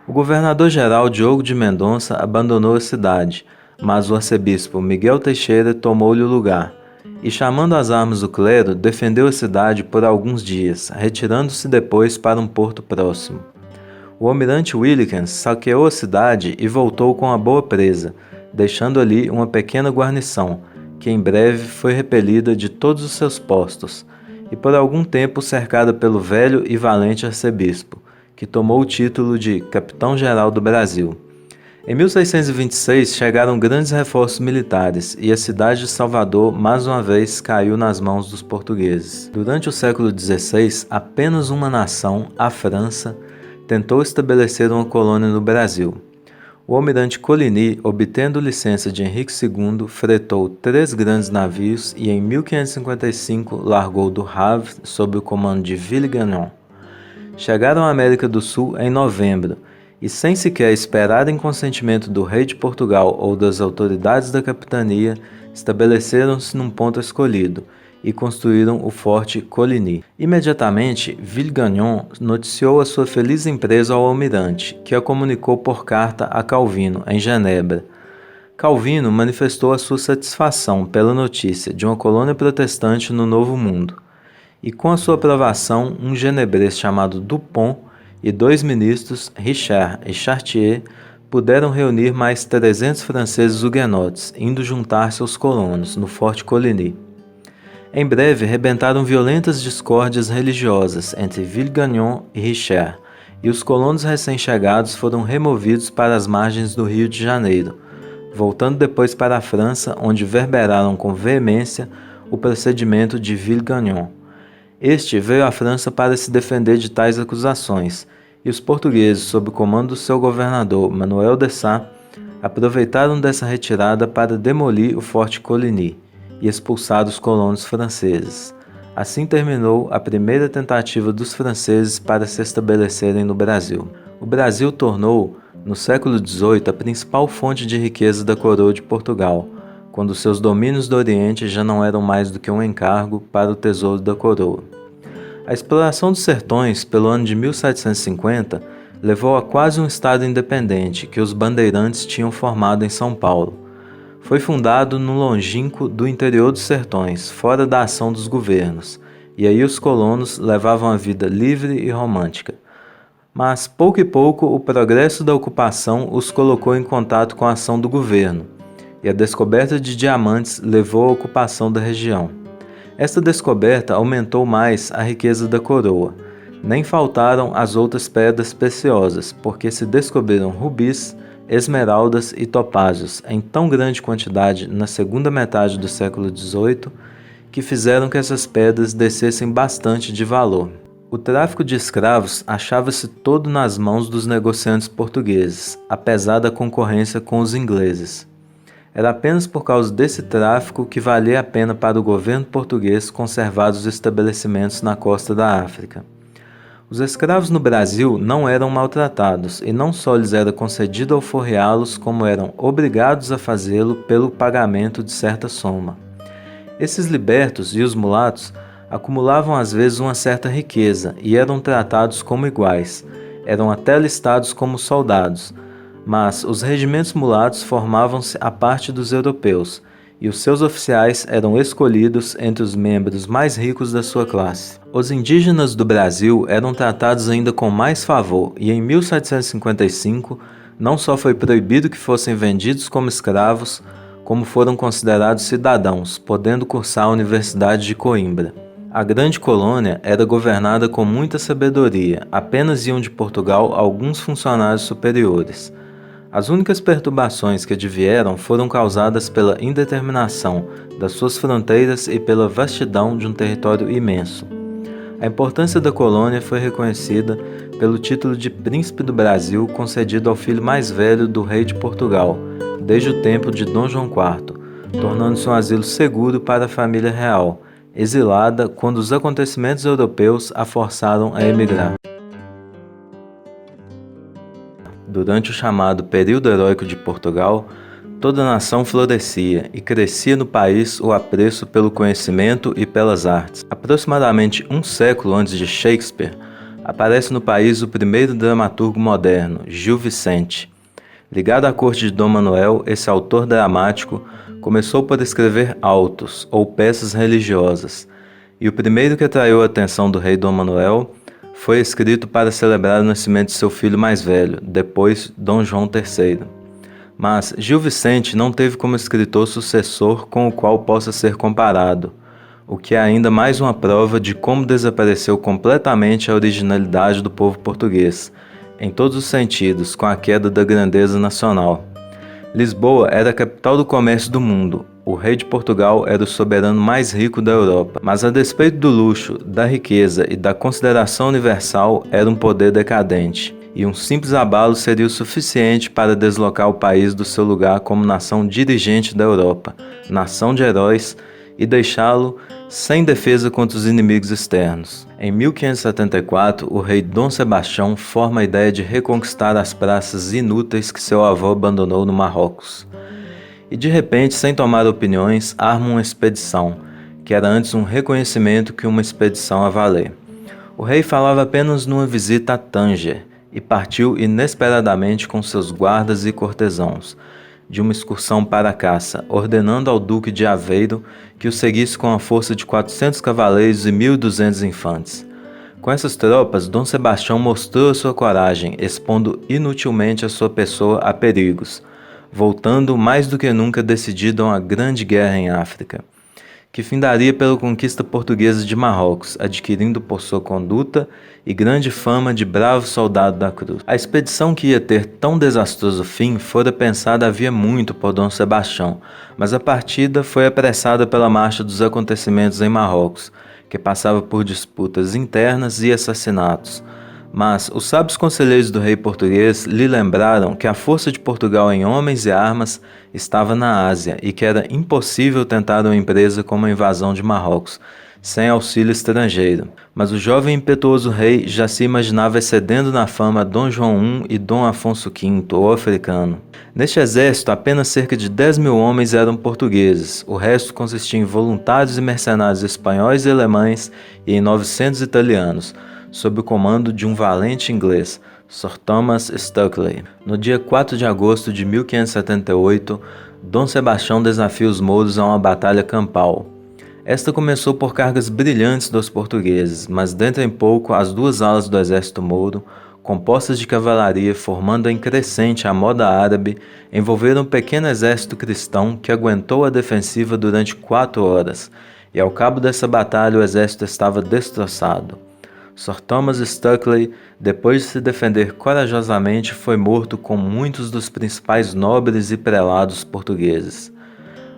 O governador-geral Diogo de Mendonça abandonou a cidade, mas o arcebispo Miguel Teixeira tomou-lhe o lugar, e chamando às armas o clero, defendeu a cidade por alguns dias, retirando-se depois para um porto próximo. O almirante Wilkins saqueou a cidade e voltou com a boa presa, deixando ali uma pequena guarnição, que em breve foi repelida de todos os seus postos e por algum tempo cercada pelo velho e valente arcebispo, que tomou o título de Capitão-Geral do Brasil. Em 1626 chegaram grandes reforços militares e a cidade de Salvador mais uma vez caiu nas mãos dos portugueses. Durante o século XVI, apenas uma nação, a França, tentou estabelecer uma colônia no Brasil. O almirante Coligny, obtendo licença de Henrique II, fretou 3 grandes navios e em 1555 largou do Havre sob o comando de Villegagnon. Chegaram à América do Sul em novembro e, sem sequer esperarem consentimento do rei de Portugal ou das autoridades da capitania, estabeleceram-se num ponto escolhido e construíram o Forte Coligny. Imediatamente, Villegagnon noticiou a sua feliz empresa ao almirante, que a comunicou por carta a Calvino, em Genebra. Calvino manifestou a sua satisfação pela notícia de uma colônia protestante no Novo Mundo, e com a sua aprovação, um genebrês chamado Dupont e 2 ministros, Richard e Chartier, puderam reunir mais 300 franceses huguenotes, indo juntar-se aos colonos no Forte Coligny. Em breve, rebentaram violentas discórdias religiosas entre Villegagnon e Richard, e os colonos recém-chegados foram removidos para as margens do Rio de Janeiro, voltando depois para a França, onde verberaram com veemência o procedimento de Villegagnon. Este veio à França para se defender de tais acusações, e os portugueses, sob o comando do seu governador, Manuel de Sá, aproveitaram dessa retirada para demolir o Forte Coligny e expulsar os colonos franceses. Assim terminou a primeira tentativa dos franceses para se estabelecerem no Brasil. O Brasil tornou, no século XVIII, a principal fonte de riqueza da coroa de Portugal, quando seus domínios do Oriente já não eram mais do que um encargo para o tesouro da coroa. A exploração dos sertões, pelo ano de 1750, levou a quase um estado independente que os bandeirantes tinham formado em São Paulo. Foi fundado no longínquo do interior dos sertões, fora da ação dos governos, e aí os colonos levavam a vida livre e romântica. Mas, pouco e pouco, o progresso da ocupação os colocou em contato com a ação do governo, e a descoberta de diamantes levou à ocupação da região. Esta descoberta aumentou mais a riqueza da coroa. Nem faltaram as outras pedras preciosas, porque se descobriram rubis, esmeraldas e topázios em tão grande quantidade na segunda metade do século XVIII que fizeram que essas pedras descessem bastante de valor. O tráfico de escravos achava-se todo nas mãos dos negociantes portugueses, apesar da concorrência com os ingleses. Era apenas por causa desse tráfico que valia a pena para o governo português conservar os estabelecimentos na costa da África. Os escravos no Brasil não eram maltratados e não só lhes era concedido alforriá-los, como eram obrigados a fazê-lo pelo pagamento de certa soma. Esses libertos e os mulatos acumulavam às vezes uma certa riqueza e eram tratados como iguais, eram até listados como soldados, mas os regimentos mulatos formavam-se à parte dos europeus, e os seus oficiais eram escolhidos entre os membros mais ricos da sua classe. Os indígenas do Brasil eram tratados ainda com mais favor, e em 1755 não só foi proibido que fossem vendidos como escravos, como foram considerados cidadãos, podendo cursar a Universidade de Coimbra. A grande colônia era governada com muita sabedoria, apenas iam de Portugal alguns funcionários superiores. As únicas perturbações que advieram foram causadas pela indeterminação das suas fronteiras e pela vastidão de um território imenso. A importância da colônia foi reconhecida pelo título de Príncipe do Brasil concedido ao filho mais velho do rei de Portugal, desde o tempo de Dom João IV, tornando-se um asilo seguro para a família real, exilada quando os acontecimentos europeus a forçaram a emigrar. Durante o chamado período heróico de Portugal, toda a nação florescia e crescia no país o apreço pelo conhecimento e pelas artes. Aproximadamente um século antes de Shakespeare, aparece no país o primeiro dramaturgo moderno, Gil Vicente. Ligado à corte de Dom Manuel, esse autor dramático começou por escrever autos ou peças religiosas, e o primeiro que atraiu a atenção do rei Dom Manuel foi escrito para celebrar o nascimento de seu filho mais velho, depois Dom João III. Mas Gil Vicente não teve como escritor sucessor com o qual possa ser comparado, o que é ainda mais uma prova de como desapareceu completamente a originalidade do povo português, em todos os sentidos, com a queda da grandeza nacional. Lisboa era a capital do comércio do mundo. O rei de Portugal era o soberano mais rico da Europa, mas a despeito do luxo, da riqueza e da consideração universal, era um poder decadente, e um simples abalo seria o suficiente para deslocar o país do seu lugar como nação dirigente da Europa, nação de heróis, e deixá-lo sem defesa contra os inimigos externos. Em 1574, o rei Dom Sebastião forma a ideia de reconquistar as praças inúteis que seu avô abandonou no Marrocos. E de repente, sem tomar opiniões, arma uma expedição, que era antes um reconhecimento que uma expedição a valer. O rei falava apenas numa visita a Tânger e partiu inesperadamente com seus guardas e cortesãos de uma excursão para a caça, ordenando ao duque de Aveiro que o seguisse com a força de 400 cavaleiros e 1.200 infantes. Com essas tropas, Dom Sebastião mostrou a sua coragem, expondo inutilmente a sua pessoa a perigos, voltando mais do que nunca decidido a uma grande guerra em África, que findaria pela conquista portuguesa de Marrocos, adquirindo por sua conduta e grande fama de bravo soldado da cruz. A expedição que ia ter tão desastroso fim fora pensada havia muito por Dom Sebastião, mas a partida foi apressada pela marcha dos acontecimentos em Marrocos, que passava por disputas internas e assassinatos. Mas os sábios conselheiros do rei português lhe lembraram que a força de Portugal em homens e armas estava na Ásia e que era impossível tentar uma empresa como a invasão de Marrocos, sem auxílio estrangeiro. Mas o jovem e impetuoso rei já se imaginava excedendo na fama a Dom João I e Dom Afonso V, o africano. Neste exército, apenas cerca de 10.000 homens eram portugueses, o resto consistia em voluntários e mercenários espanhóis e alemães e em 900 italianos, sob o comando de um valente inglês, Sir Thomas Stukely. No dia 4 de agosto de 1578, Dom Sebastião desafia os mouros a uma batalha campal. Esta começou por cargas brilhantes dos portugueses, mas dentro em pouco as duas alas do exército mouro, compostas de cavalaria formando em crescente a moda árabe, envolveram um pequeno exército cristão que aguentou a defensiva durante 4 horas, e ao cabo dessa batalha o exército estava destroçado. Sir Thomas Stukely, depois de se defender corajosamente, foi morto com muitos dos principais nobres e prelados portugueses.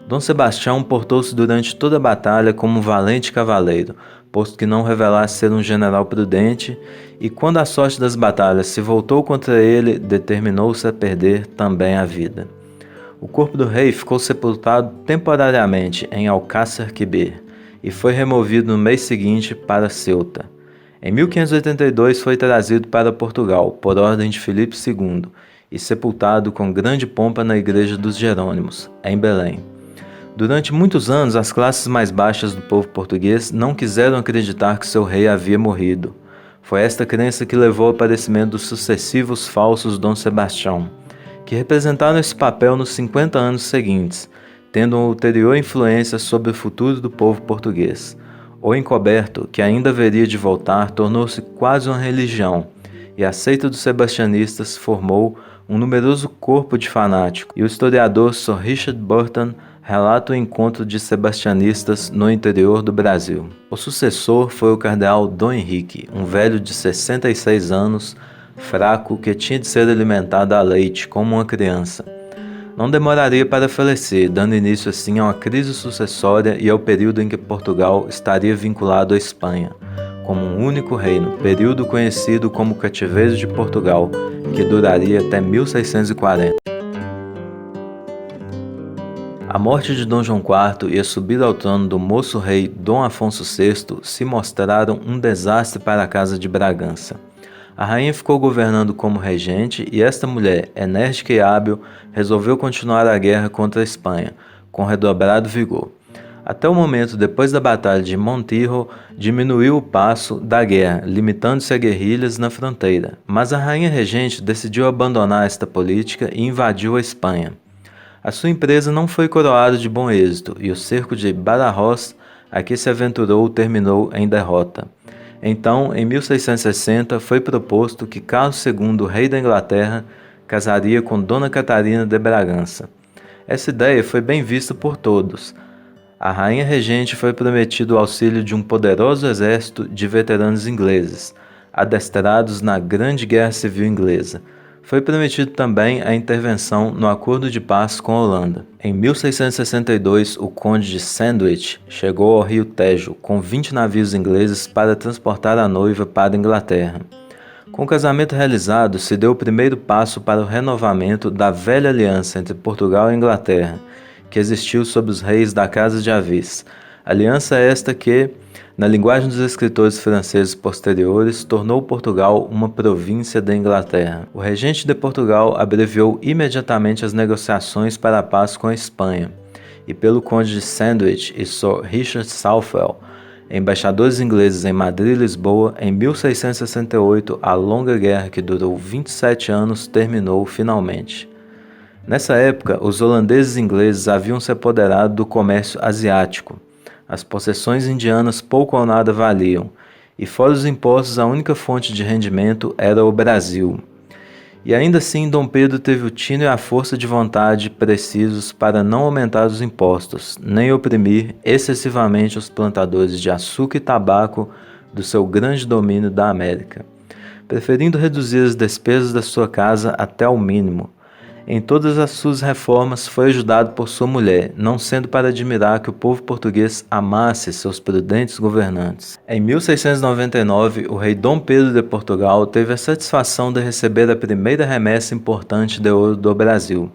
Dom Sebastião portou-se durante toda a batalha como um valente cavaleiro, posto que não revelasse ser um general prudente, e quando a sorte das batalhas se voltou contra ele, determinou-se a perder também a vida. O corpo do rei ficou sepultado temporariamente em Alcácer Quibir e foi removido no mês seguinte para Ceuta. Em 1582 foi trazido para Portugal, por ordem de Filipe II, e sepultado com grande pompa na Igreja dos Jerônimos, em Belém. Durante muitos anos, as classes mais baixas do povo português não quiseram acreditar que seu rei havia morrido. Foi esta crença que levou ao aparecimento dos sucessivos falsos Dom Sebastião, que representaram esse papel nos 50 anos seguintes, tendo uma ulterior influência sobre o futuro do povo português. O encoberto, que ainda haveria de voltar, tornou-se quase uma religião, e a seita dos sebastianistas formou um numeroso corpo de fanáticos, e o historiador Sir Richard Burton relata o encontro de sebastianistas no interior do Brasil. O sucessor foi o cardeal Dom Henrique, um velho de 66 anos, fraco, que tinha de ser alimentado a leite como uma criança. Não demoraria para falecer, dando início assim a uma crise sucessória e ao período em que Portugal estaria vinculado à Espanha, como um único reino, período conhecido como Cativeiro de Portugal, que duraria até 1640. A morte de Dom João IV e a subida ao trono do moço-rei Dom Afonso VI se mostraram um desastre para a Casa de Bragança. A rainha ficou governando como regente e esta mulher, enérgica e hábil, resolveu continuar a guerra contra a Espanha, com redobrado vigor. Até o momento depois da Batalha de Montijo, diminuiu o passo da guerra, limitando-se a guerrilhas na fronteira. Mas a rainha regente decidiu abandonar esta política e invadiu a Espanha. A sua empresa não foi coroada de bom êxito e o cerco de Badajoz, a que se aventurou, terminou em derrota. Então, em 1660, foi proposto que Carlos II, rei da Inglaterra, casaria com Dona Catarina de Bragança. Essa ideia foi bem vista por todos. A rainha regente foi prometido o auxílio de um poderoso exército de veteranos ingleses, adestrados na Grande Guerra Civil Inglesa. Foi prometido também a intervenção no Acordo de Paz com a Holanda. Em 1662, o Conde de Sandwich chegou ao Rio Tejo com 20 navios ingleses para transportar a noiva para a Inglaterra. Com o casamento realizado, se deu o primeiro passo para o renovamento da velha aliança entre Portugal e Inglaterra, que existiu sob os reis da Casa de Avis. Aliança esta que, na linguagem dos escritores franceses posteriores, tornou Portugal uma província da Inglaterra. O regente de Portugal abreviou imediatamente as negociações para a paz com a Espanha, e pelo Conde de Sandwich e Sir Richard Southwell, embaixadores ingleses em Madrid e Lisboa, em 1668, a longa guerra que durou 27 anos terminou finalmente. Nessa época, os holandeses e ingleses haviam se apoderado do comércio asiático. As possessões indianas pouco ou nada valiam, e fora os impostos a única fonte de rendimento era o Brasil. E ainda assim Dom Pedro teve o tino e a força de vontade precisos para não aumentar os impostos, nem oprimir excessivamente os plantadores de açúcar e tabaco do seu grande domínio da América, preferindo reduzir as despesas da sua casa até ao mínimo. Em todas as suas reformas foi ajudado por sua mulher, não sendo para admirar que o povo português amasse seus prudentes governantes. Em 1699, o rei Dom Pedro de Portugal teve a satisfação de receber a primeira remessa importante de ouro do Brasil,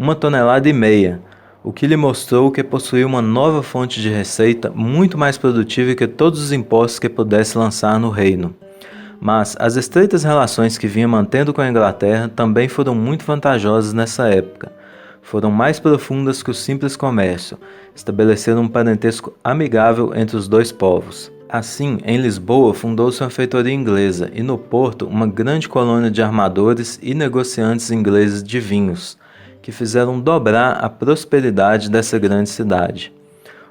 1,5 toneladas, o que lhe mostrou que possuía uma nova fonte de receita muito mais produtiva que todos os impostos que pudesse lançar no reino. Mas as estreitas relações que vinha mantendo com a Inglaterra também foram muito vantajosas nessa época. Foram mais profundas que o simples comércio, estabeleceram um parentesco amigável entre os dois povos. Assim, em Lisboa fundou-se uma feitoria inglesa e no Porto uma grande colônia de armadores e negociantes ingleses de vinhos, que fizeram dobrar a prosperidade dessa grande cidade.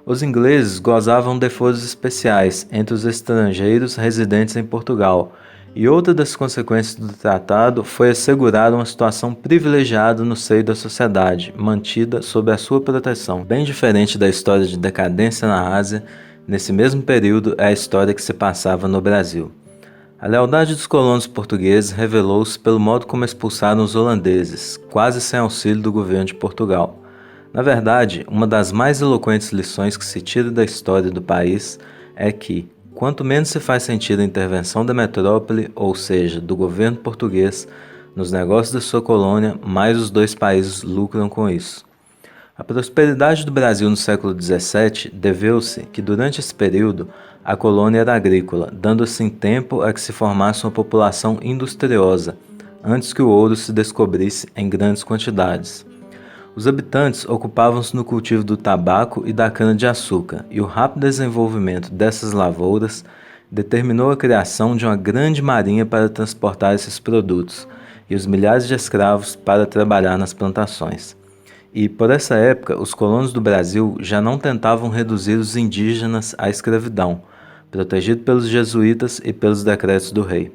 Os ingleses gozavam de foros especiais entre os estrangeiros residentes em Portugal, e outra das consequências do tratado foi assegurar uma situação privilegiada no seio da sociedade, mantida sob a sua proteção. Bem diferente da história de decadência na Ásia, nesse mesmo período é a história que se passava no Brasil. A lealdade dos colonos portugueses revelou-se pelo modo como expulsaram os holandeses, quase sem auxílio do governo de Portugal. Na verdade, uma das mais eloquentes lições que se tira da história do país é que, quanto menos se faz sentir a intervenção da metrópole, ou seja, do governo português, nos negócios da sua colônia, mais os dois países lucram com isso. A prosperidade do Brasil no século XVII deveu-se que, durante esse período, a colônia era agrícola, dando assim tempo a que se formasse uma população industriosa, antes que o ouro se descobrisse em grandes quantidades. Os habitantes ocupavam-se no cultivo do tabaco e da cana-de-açúcar, e o rápido desenvolvimento dessas lavouras determinou a criação de uma grande marinha para transportar esses produtos, e os milhares de escravos para trabalhar nas plantações. E, por essa época, os colonos do Brasil já não tentavam reduzir os indígenas à escravidão, protegido pelos jesuítas e pelos decretos do rei.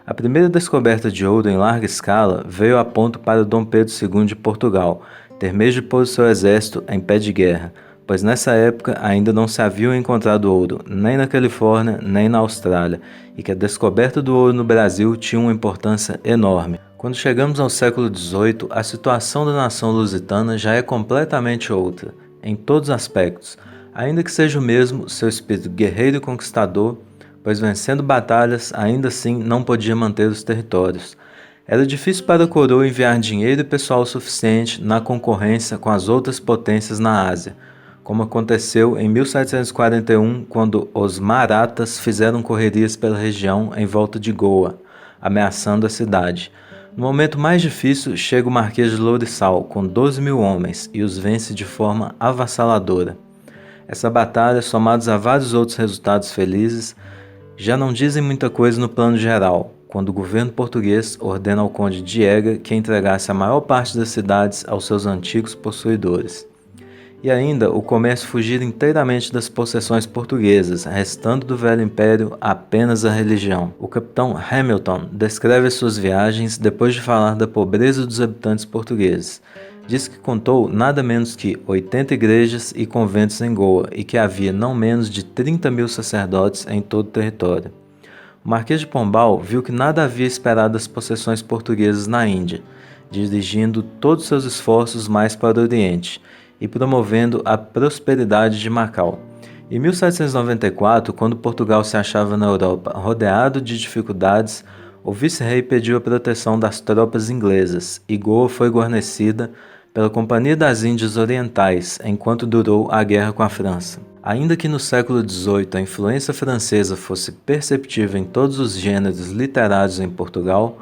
A primeira descoberta de ouro em larga escala veio a ponto para Dom Pedro II de Portugal ter medo de pôr seu exército em pé de guerra, pois nessa época ainda não se haviam encontrado ouro nem na Califórnia nem na Austrália, e que a descoberta do ouro no Brasil tinha uma importância enorme. Quando chegamos ao século XVIII, a situação da nação lusitana já é completamente outra, em todos os aspectos, ainda que seja o mesmo seu espírito guerreiro e conquistador, pois vencendo batalhas, ainda assim não podia manter os territórios. Era difícil para a coroa enviar dinheiro e pessoal suficiente na concorrência com as outras potências na Ásia, como aconteceu em 1741, quando os Marathas fizeram correrias pela região em volta de Goa, ameaçando a cidade. No momento mais difícil, chega o Marquês de Lourissal, com 12.000 homens, e os vence de forma avassaladora. Essa batalha, somados a vários outros resultados felizes, já não dizem muita coisa no plano geral, quando o governo português ordena ao conde Diega que entregasse a maior parte das cidades aos seus antigos possuidores. e ainda o comércio fugir inteiramente das possessões portuguesas, restando do velho império apenas a religião. O capitão Hamilton descreve as suas viagens depois de falar da pobreza dos habitantes portugueses. Diz que contou nada menos que 80 igrejas e conventos em Goa e que havia não menos de 30.000 sacerdotes em todo o território. O Marquês de Pombal viu que nada havia esperado das possessões portuguesas na Índia, dirigindo todos seus esforços mais para o Oriente e promovendo a prosperidade de Macau. Em 1794, quando Portugal se achava na Europa rodeado de dificuldades, o vice-rei pediu a proteção das tropas inglesas e Goa foi guarnecida pela Companhia das Índias Orientais enquanto durou a guerra com a França. Ainda que no século XVIII a influência francesa fosse perceptível em todos os gêneros literários em Portugal,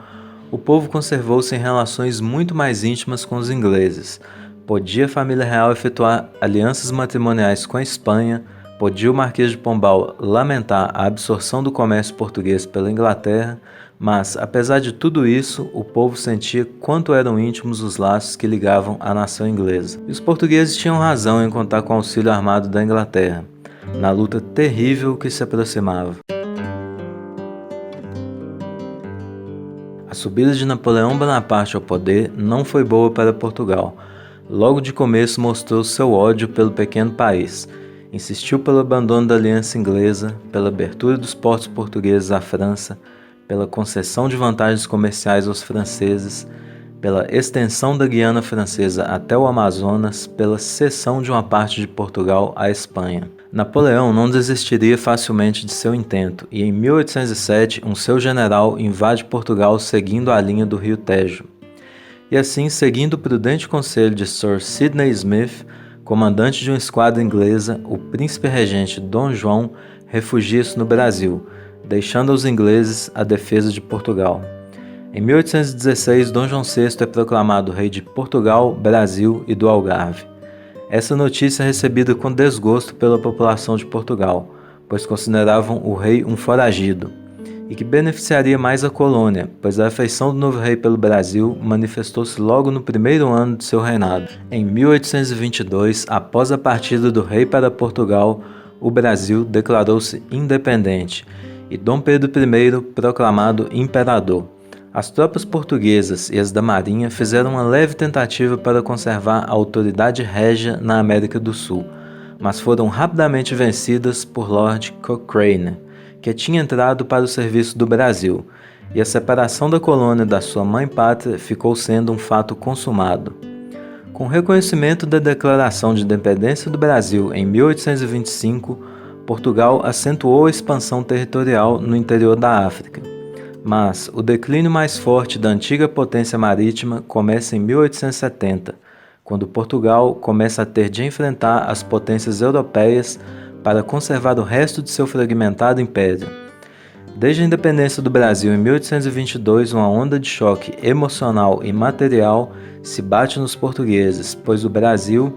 o povo conservou-se em relações muito mais íntimas com os ingleses. Podia a família real efetuar alianças matrimoniais com a Espanha, podia o Marquês de Pombal lamentar a absorção do comércio português pela Inglaterra, mas, apesar de tudo isso, o povo sentia quanto eram íntimos os laços que ligavam a nação inglesa. E os portugueses tinham razão em contar com o auxílio armado da Inglaterra, na luta terrível que se aproximava. A subida de Napoleão Bonaparte ao poder não foi boa para Portugal. Logo de começo mostrou seu ódio pelo pequeno país. Insistiu pelo abandono da aliança inglesa, pela abertura dos portos portugueses à França, pela concessão de vantagens comerciais aos franceses, pela extensão da Guiana Francesa até o Amazonas, pela cessão de uma parte de Portugal à Espanha. Napoleão não desistiria facilmente de seu intento e em 1807 um seu general invade Portugal seguindo a linha do rio Tejo. E assim, seguindo o prudente conselho de Sir Sidney Smith, comandante de uma esquadra inglesa, o príncipe regente Dom João refugia-se no Brasil, deixando aos ingleses a defesa de Portugal. Em 1816, Dom João VI é proclamado rei de Portugal, Brasil e do Algarve. Essa notícia é recebida com desgosto pela população de Portugal, pois consideravam o rei um foragido, e que beneficiaria mais a colônia, pois a afeição do novo rei pelo Brasil manifestou-se logo no primeiro ano de seu reinado. Em 1822, após a partida do rei para Portugal, o Brasil declarou-se independente, e Dom Pedro I proclamado imperador. As tropas portuguesas e as da Marinha fizeram uma leve tentativa para conservar a autoridade régia na América do Sul, mas foram rapidamente vencidas por Lord Cochrane, que tinha entrado para o serviço do Brasil, e a separação da colônia da sua mãe-pátria ficou sendo um fato consumado. Com o reconhecimento da Declaração de Independência do Brasil em 1825, Portugal acentuou a expansão territorial no interior da África. Mas o declínio mais forte da antiga potência marítima começa em 1870, quando Portugal começa a ter de enfrentar as potências europeias para conservar o resto de seu fragmentado império. Desde a independência do Brasil em 1822, uma onda de choque emocional e material se bate nos portugueses, pois o Brasil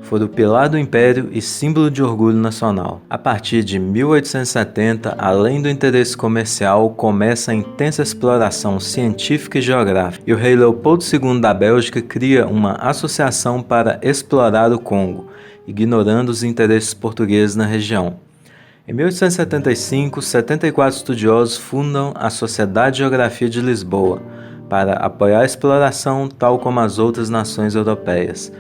foi o pilar do império e símbolo de orgulho nacional. A partir de 1870, além do interesse comercial, começa a intensa exploração científica e geográfica, e o rei Leopoldo II da Bélgica cria uma associação para explorar o Congo, ignorando os interesses portugueses na região. Em 1875, 74 estudiosos fundam a Sociedade de Geografia de Lisboa, para apoiar a exploração, tal como as outras nações europeias.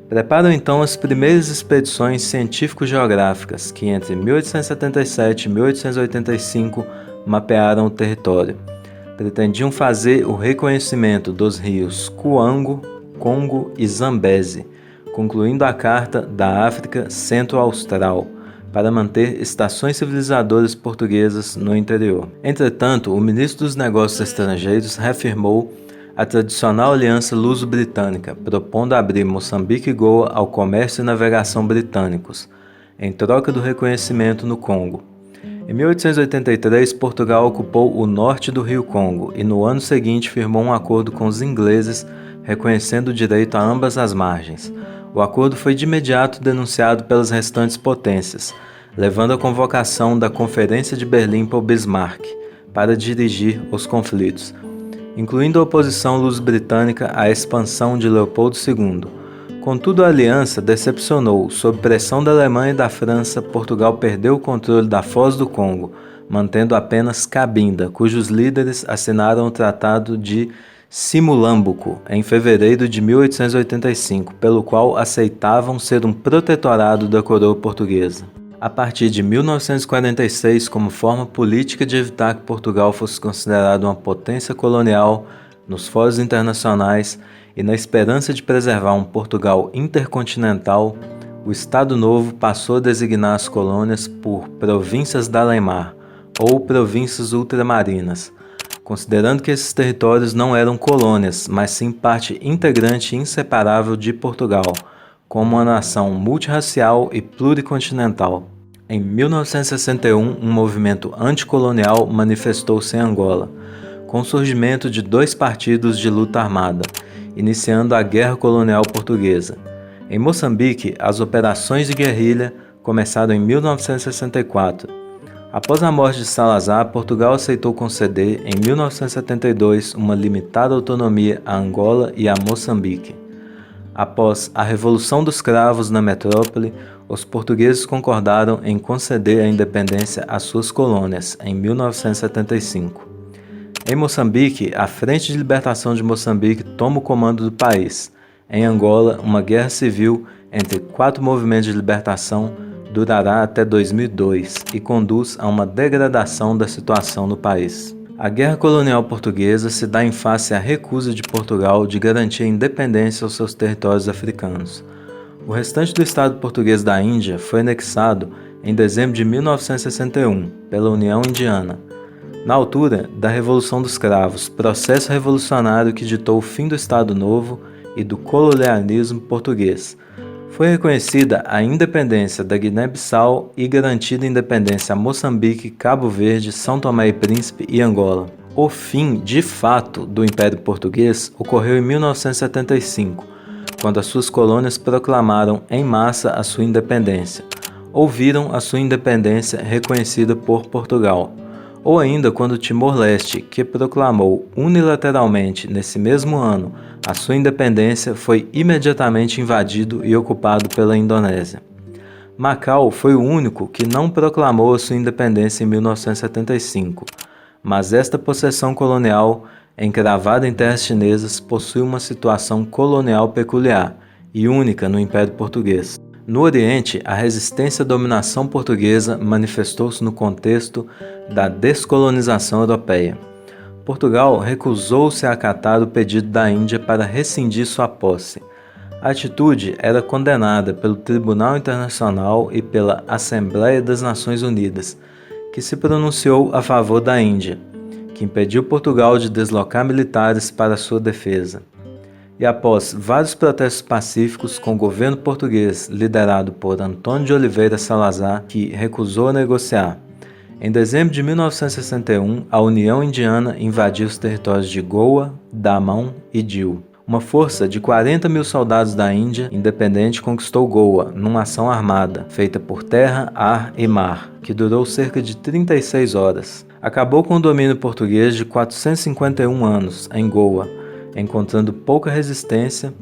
Preparam então as primeiras expedições científico-geográficas, que entre 1877 e 1885 mapearam o território. Pretendiam fazer o reconhecimento dos rios Cuango, Congo e Zambeze, concluindo a Carta da África Centro-Austral, para manter estações civilizadoras portuguesas no interior. Entretanto, o ministro dos Negócios Estrangeiros reafirmou a tradicional aliança luso-britânica, propondo abrir Moçambique e Goa ao comércio e navegação britânicos, em troca do reconhecimento no Congo. Em 1883, Portugal ocupou o norte do rio Congo e no ano seguinte firmou um acordo com os ingleses, reconhecendo o direito a ambas as margens. O acordo foi de imediato denunciado pelas restantes potências, levando à convocação da Conferência de Berlim por Bismarck para dirigir os conflitos, incluindo a oposição luso-britânica à expansão de Leopoldo II. Contudo, a aliança decepcionou. Sob pressão da Alemanha e da França, Portugal perdeu o controle da Foz do Congo, mantendo apenas Cabinda, cujos líderes assinaram o Tratado de Simulambuco em fevereiro de 1885, pelo qual aceitavam ser um protetorado da coroa portuguesa. A partir de 1946, como forma política de evitar que Portugal fosse considerado uma potência colonial nos fóruns internacionais e na esperança de preservar um Portugal intercontinental, o Estado Novo passou a designar as colônias por províncias da Além-Mar ou províncias ultramarinas, considerando que esses territórios não eram colônias, mas sim parte integrante e inseparável de Portugal, como uma nação multirracial e pluricontinental. Em 1961, um movimento anticolonial manifestou-se em Angola, com o surgimento de dois partidos de luta armada, iniciando a Guerra Colonial Portuguesa. Em Moçambique, as operações de guerrilha começaram em 1964. Após a morte de Salazar, Portugal aceitou conceder, em 1972, uma limitada autonomia a Angola e a Moçambique. Após a Revolução dos Cravos na metrópole, os portugueses concordaram em conceder a independência às suas colônias, em 1975. Em Moçambique, a Frente de Libertação de Moçambique toma o comando do país. Em Angola, uma guerra civil entre 4 movimentos de libertação durará até 2002 e conduz a uma degradação da situação no país. A Guerra Colonial Portuguesa se dá em face à recusa de Portugal de garantir a independência aos seus territórios africanos. O restante do Estado português da Índia foi anexado em dezembro de 1961 pela União Indiana. Na altura da Revolução dos Cravos, processo revolucionário que ditou o fim do Estado Novo e do colonialismo português, foi reconhecida a independência da Guiné-Bissau e garantida a independência a Moçambique, Cabo Verde, São Tomé e Príncipe e Angola. O fim, de fato, do Império Português ocorreu em 1975, quando as suas colônias proclamaram em massa a sua independência, ou viram a sua independência reconhecida por Portugal, ou ainda quando Timor-Leste, que proclamou unilateralmente nesse mesmo ano a sua independência, foi imediatamente invadido e ocupado pela Indonésia. Macau foi o único que não proclamou a sua independência em 1975, mas esta possessão colonial, encravada em terras chinesas, possui uma situação colonial peculiar e única no Império Português. No Oriente, a resistência à dominação portuguesa manifestou-se no contexto da descolonização europeia. Portugal recusou-se a acatar o pedido da Índia para rescindir sua posse. A atitude era condenada pelo Tribunal Internacional e pela Assembleia das Nações Unidas, que se pronunciou a favor da Índia, que impediu Portugal de deslocar militares para sua defesa. E após vários protestos pacíficos com o governo português liderado por Antônio de Oliveira Salazar, que recusou negociar, em dezembro de 1961, a União Indiana invadiu os territórios de Goa, Damão e Diu. Uma força de 40 mil soldados da Índia independente conquistou Goa numa ação armada, feita por terra, ar e mar, que durou cerca de 36 horas. Acabou com o domínio português de 451 anos em Goa, encontrando pouca resistência,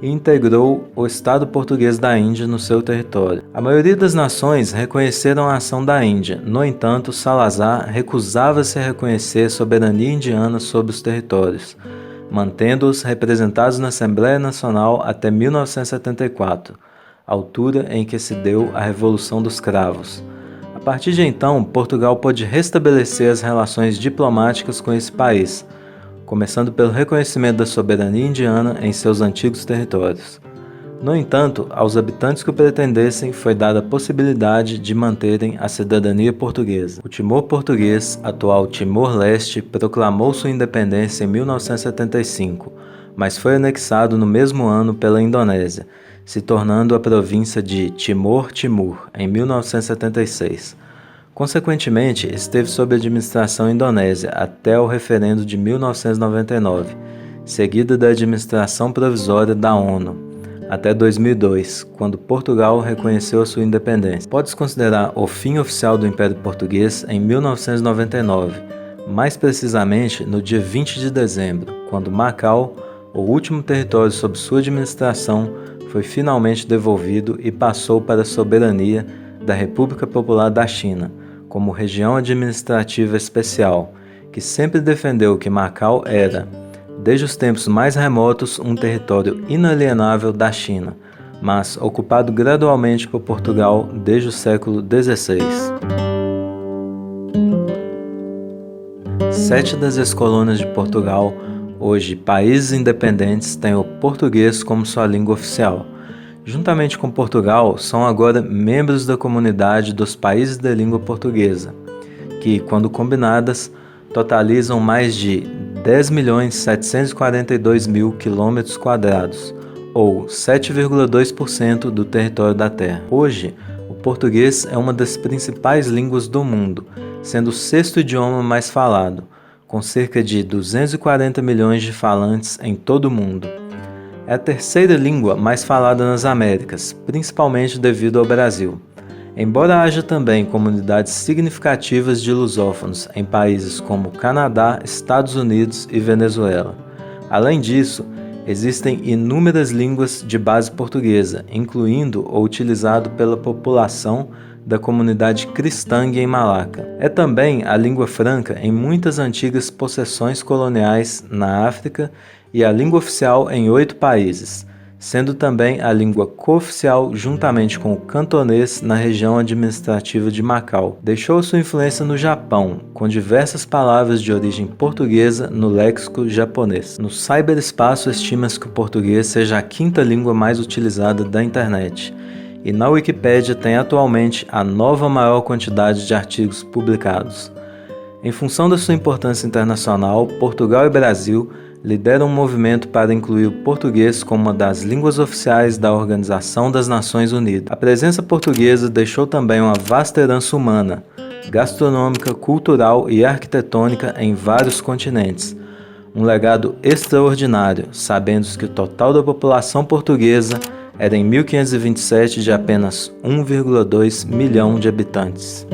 e integrou o Estado português da Índia no seu território. A maioria das nações reconheceram a ação da Índia, no entanto, Salazar recusava-se a reconhecer a soberania indiana sobre os territórios, mantendo-os representados na Assembleia Nacional até 1974, altura em que se deu a Revolução dos Cravos. A partir de então, Portugal pôde restabelecer as relações diplomáticas com esse país, começando pelo reconhecimento da soberania indiana em seus antigos territórios. No entanto, aos habitantes que o pretendessem foi dada a possibilidade de manterem a cidadania portuguesa. O Timor português, atual Timor-Leste, proclamou sua independência em 1975, mas foi anexado no mesmo ano pela Indonésia, se tornando a província de Timor-Timur em 1976. Consequentemente, esteve sob administração indonésia até o referendo de 1999, seguida da administração provisória da ONU, até 2002, quando Portugal reconheceu a sua independência. Pode-se considerar o fim oficial do Império Português em 1999, mais precisamente no dia 20 de dezembro, quando Macau, o último território sob sua administração, foi finalmente devolvido e passou para a soberania da República Popular da China, como região administrativa especial, que sempre defendeu que Macau era, desde os tempos mais remotos, um território inalienável da China, mas ocupado gradualmente por Portugal desde o século XVI. 7 das ex-colônias de Portugal, hoje países independentes, têm o português como sua língua oficial. Juntamente com Portugal, são agora membros da comunidade dos países da língua portuguesa, que, quando combinadas, totalizam mais de 10.742.000 km², ou 7,2% do território da Terra. Hoje, o português é uma das principais línguas do mundo, sendo o 6º idioma mais falado, com cerca de 240 milhões de falantes em todo o mundo. É a 3ª língua mais falada nas Américas, principalmente devido ao Brasil. Embora haja também comunidades significativas de lusófonos em países como Canadá, Estados Unidos e Venezuela. Além disso, existem inúmeras línguas de base portuguesa, incluindo o utilizado pela população da comunidade cristã em Malaca. É também a língua franca em muitas antigas possessões coloniais na África e a língua oficial em 8 países, sendo também a língua cooficial juntamente com o cantonês na região administrativa de Macau. Deixou sua influência no Japão, com diversas palavras de origem portuguesa no léxico japonês. No cyberespaço, estima-se que o português seja a 5ª língua mais utilizada da internet, e na Wikipédia tem atualmente a nova maior quantidade de artigos publicados. Em função da sua importância internacional, Portugal e Brasil lideram um movimento para incluir o português como uma das línguas oficiais da Organização das Nações Unidas. A presença portuguesa deixou também uma vasta herança humana, gastronômica, cultural e arquitetônica em vários continentes. Um legado extraordinário, sabendo que o total da população portuguesa era em 1527 de apenas 1,2 milhão de habitantes.